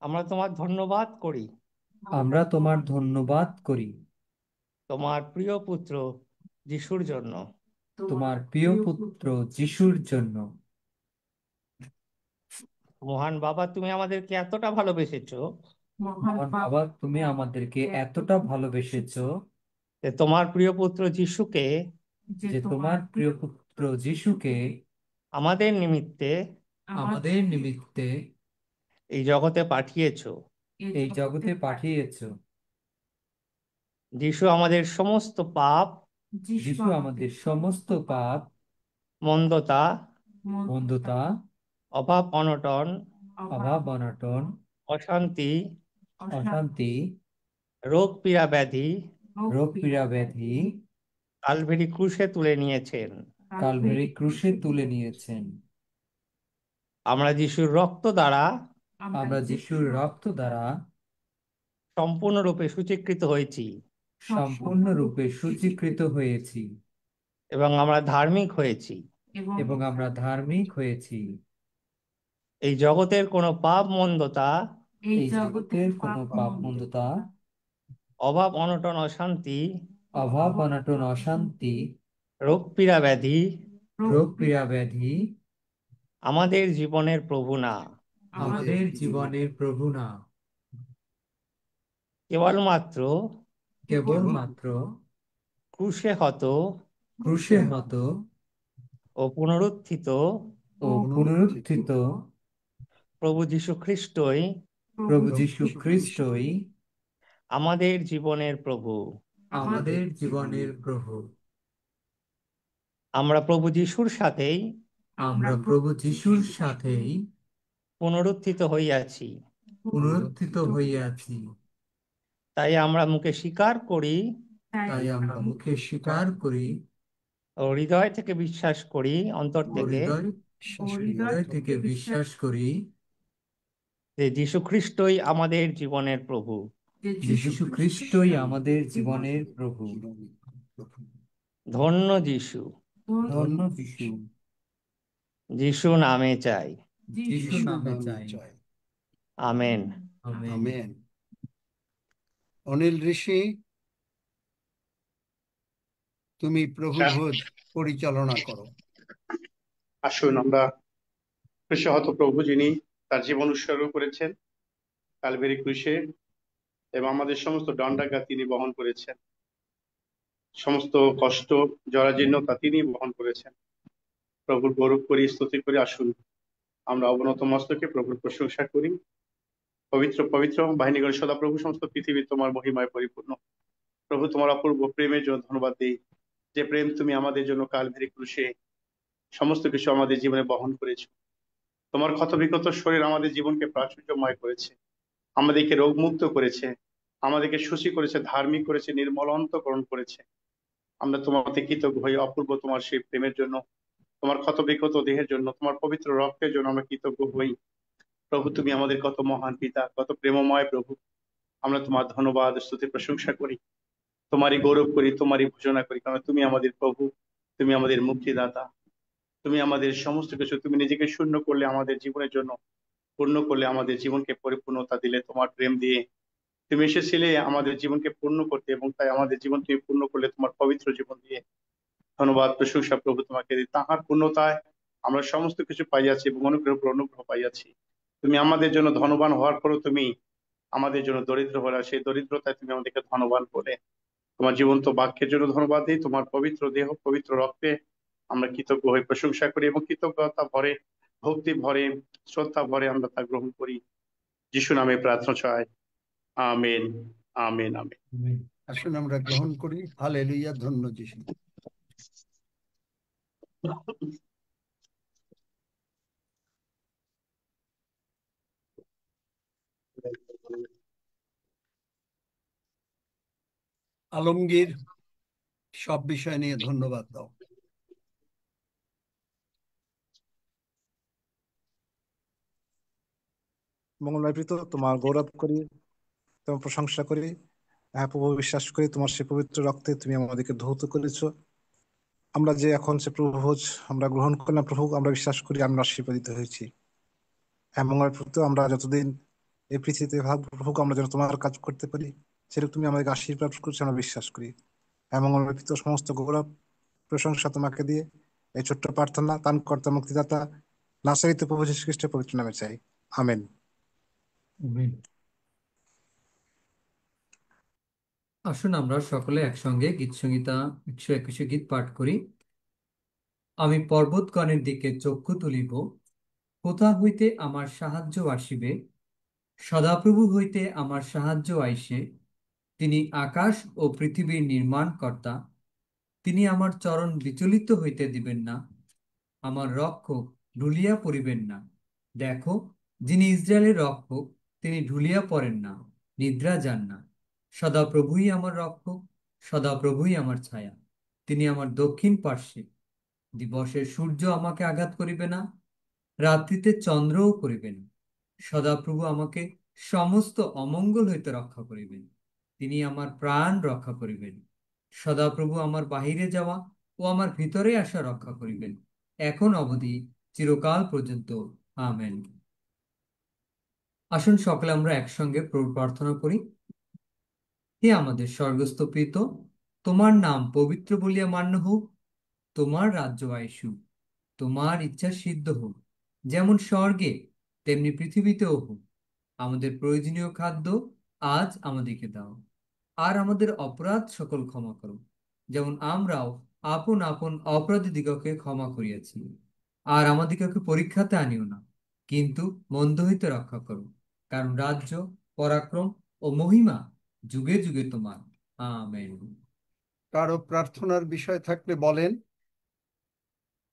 আমরা তোমার ধন্যবাদ করি আমরা তোমার ধন্যবাদ করি তোমার প্রিয় পুত্র যিশুর জন্য। তোমার প্রিয় পুত্র যিশুর জন্য। মহান বাবা, তুমি আমাদেরকে এতটা ভালোবেসেছো মহান বাবা, তুমি আমাদেরকে এতটা ভালোবেসেছো যে তোমার প্রিয় পুত্র যিশুকে যে তোমার প্রিয় পুত্র যিশুকে আমাদের নিমিত্তে আমাদের নিমিত্তে এই জগতে পাঠিয়েছো। এই জগতে পাঠিয়েছো। যিশু আমাদের সমস্ত পাপ, যিশু আমাদের সমস্ত পাপ, মন্দতা, মন্দতা, অভাব অনটন, অভাব অনটন, অশান্তি, অশান্তি, রোগ পীড়া ব্যাধি রোগ পীড়া ব্যাধি কালভেরি ক্রুশে তুলে নিয়েছেন। কালভারি ক্রুশে তুলে নিয়েছেন। আমরা যিশুর রক্ত দ্বারা আমরা যিশুর রক্ত দ্বারা সম্পূর্ণরূপে সূচীকৃত হয়েছি সম্পূর্ণরূপে সূচীকৃত হয়েছি এবং আমরা ধার্মিক হয়েছি। এবং আমরা ধার্মিক হয়েছি। এই জগতের কোনো পাপ মন্দতা, এই জগতের কোনো পাপ মন্দতা, অভাব অনটন অশান্তি, অভাব অনটন অশান্তি, রোগ পীড়া ব্যাধি রোগ পীড়া ব্যাধি আমাদের জীবনের প্রভু না। আমাদের জীবনের প্রভু না। কেবলমাত্র কেবলমাত্র ক্রুশে হত ক্রুশে হত ও পুনরুত্থিত ও পুনরুত্থিত প্রভু যীশু খ্রিস্টই প্রভু যীশু খ্রিস্টই আমাদের জীবনের প্রভু। আমাদের জীবনের প্রভু। আমরা প্রভু যীশুর সাথেই আমরা প্রভু যিশুর সাথেই পুনরুত্থিত হইয়াছি। পুনরুত্থিত হইয়াছি। তাই আমরা মুখে স্বীকার করি তাই আমরা মুখে স্বীকার করি ও হৃদয় থেকে বিশ্বাস করি, অন্তর ও থেকে, হৃদয় থেকে বিশ্বাস করি যে যীশু খ্রিস্টই আমাদের জীবনের প্রভু। যিশু খ্রিস্টই আমাদের জীবনের প্রভু। ধন্য যীশু, ধন্য যিশু, যীশু নামে চাই। যিশু নামে চাই। আমেন। আমেন। আমেন। অনিল ঋষি, তুমি প্রভু ভোজ পরিচালনা করো। আসুন আমরা ক্রুশহত প্রভু, যিনি তার জীবন উৎসর্গ করেছেন কালভেরি ক্রুশে এবং আমাদের সমস্ত দণ্ডাঘাত তিনি বহন করেছেন, সমস্ত কষ্ট জরাজীর্ণতা তিনি বহন করেছেন। প্রভুর গৌরব করি, স্তুতি করি। আসুন আমরা অবনত মস্তকে প্রভুর প্রশংসা করি। পবিত্র পবিত্র বাহিনীগণ সদাপ্রভু, সমস্ত পৃথিবী তোমার মহিমায় পরিপূর্ণ। প্রভু, তোমার অপূর্ব প্রেমের জন্য ধন্যবাদ দিই, যে প্রেম তুমি আমাদের জন্য কালভারি ক্রুশে সমস্ত কিছু আমাদের জীবনে বহন করেছো। তোমার ক্ষতবিক্ষত শরীর আমাদের জীবনকে প্রাচুর্যময় করেছে, আমাদেরকে রোগমুক্ত করেছে, আমাদেরকে শুচি করেছে, ধার্মিক করেছে, নির্মল অন্তঃকরণ করেছে। আমরা তোমাকে কৃতজ্ঞ হই অপূর্ব তোমার সেই প্রেমের জন্য, তোমার ক্ষতবিক্ষত দেহের জন্য, তোমার পবিত্র রক্তের জন্য আমরা কৃতজ্ঞ হই। প্রভু, তুমি আমাদের কত মহান পিতা, কত প্রেমময় প্রভু। আমরা তোমার ধন্যবাদ, স্তুতি, প্রশংসা করি, তোমারই গৌরব করি, তোমারই ভূষণা করি, কারণ তুমি আমাদের প্রভু, তুমি আমাদের মুক্তিদাতা, তুমি আমাদের সমস্ত কিছু। তুমি নিজেকে শূন্য করলে আমাদের জীবনের জন্য, পূর্ণ করলে আমাদের জীবনকে পরিপূর্ণতা দিলে তোমার প্রেম দিয়ে। তুমি এসেছিলে আমাদের জীবনকে পূর্ণ করতে, এবং তাই আমাদের জীবন তুমি পূর্ণ করলে তোমার পবিত্র জীবন দিয়ে। ধন্যবাদ, প্রশংসা প্রভু তোমাকে দিই। তাহার পূর্ণতায় আমরা সমস্ত কিছু পাইয়াছি এবং অনুগ্রহ পর অনুগ্রহ পাইয়াছি। তুমি আমাদের জন্য ধনবান হওয়ার পরও তুমি আমাদের জন্য দরিদ্র হলে, সেই দরিদ্রতায় তুমি আমাদেরকে ধনবান করে। তোমার জীবন্ত বাক্যের জন্য ধন্যবাদ দিই, তোমার পবিত্র দেহ পবিত্র রক্তে আমরা কৃতজ্ঞ হয়ে প্রশংসা করি, এবং কৃতজ্ঞতা ভরে, ভক্তি ভরে, শ্রদ্ধা ভরে আমরা তা গ্রহণ করি। যিশু নামে প্রার্থনা চাই। Amen, amen, amen. আসুন আমরা গ্রহণ করি। হালেলুয়া, ধন্য যিশু। আলমগীর, সব বিষয় নিয়ে ধন্যবাদ দাও। মঙ্গলময় প্রীত, তোমার গৌরব করি, তোমার প্রশংসা করি। হ্যাঁ প্রভু, বিশ্বাস করি তোমার সে পবিত্র রক্তে তুমি আমাদেরকে ধৌত করেছো। আমরা যে এখন সে প্রভু ভোজ আমরা গ্রহণ করলাম প্রভু, আমরা বিশ্বাস করি আমরা আশীর্বাদিত হয়েছি। হ্যাঁ মঙ্গলময় প্রীত, আমরা যতদিন এই পৃথিবীতে ভাববো প্রভু, আমরা যেন তোমার কাজ করতে পারি, সেরকম তুমি আমাদেরকে আশীর্বাদ করছো, আমরা বিশ্বাস করি। হ্যাঁ মঙ্গলময় প্রীত, সমস্ত গৌরব প্রশংসা তোমাকে দিয়ে এই ছোট্ট প্রার্থনা ত্রাণকর্তা মুক্তিদাতা নাসরিত প্রভু যীশু খ্রিস্টের পবিত্র নামে চাই, আমেন। আসুন আমরা সকলে একসঙ্গে গীতসংহিতা 121 গীত পাঠ করি। আমি পর্বতগণের দিকে চক্ষু তুলিব, কোথা হইতে আমার সাহায্য আসিবে? সদাপ্রভু হইতে আমার সাহায্য আইসে। তিনি আকাশ ও পৃথিবীর নির্মাণকর্তা। তিনি আমার চরণ বিচলিত হইতে দিবেন না, আমার রক্ষক ঢুলিয়া পড়িবেন না। দেখো, যিনি ইসরায়েলের রক্ষক, তিনি ঢুলিয়া পড়েন না, নিদ্রা যান না। সদাপ্রভুই আমার রক্ষক, সদাপ্রভুই আমার ছায়া। তিনি আমার দক্ষিণ পার্শ্বে। দিবসের সূর্য আমাকে আঘাত করিবে না, রাত্রিতে চন্দ্রও করিবে না। সদাপ্রভু আমাকে সমস্ত অমঙ্গল হইতে রক্ষা করিবেন। তিনি আমার প্রাণ রক্ষা করিবেন। সদাপ্রভু আমার বাহিরে যাওয়া ও আমার ভিতরে আসা রক্ষা করিবেন, এখন অবধি চিরকাল পর্যন্ত। আমেন। আসুন সকলে আমরা একসঙ্গে প্রার্থনা করি। হে আমাদের স্বর্গস্থ পিতা, তোমার নাম পবিত্র বলিয়া মান্য হোক, তোমার রাজ্য আইসুক, তোমার ইচ্ছা সিদ্ধ হোক, যেমন স্বর্গে তেমনি পৃথিবীতেও হোক। আমাদের প্রয়োজনীয় খাদ্য আজ আমাদেরকে দাও, আর আমাদের অপরাধ সকল ক্ষমা করো, যেমন আমরাও আপন আপন অপরাধীদিগকে ক্ষমা করিয়াছি। আর আমাদিগকে পরীক্ষাতে আনিও না, কিন্তু মন্দ হইতে রক্ষা করো, কারণ রাজ্য, পরাক্রম ও মহিমা যুগে যুগে তোমার। আমেন। কারো প্রার্থনার বিষয় থাকলে বলেন।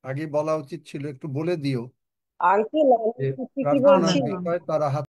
আগে বলা উচিত ছিল, একটু বলে দিও আঙ্কেল, আমি যে কিছু কি প্রার্থনার বলছিলাম। বিষয় তারা হাত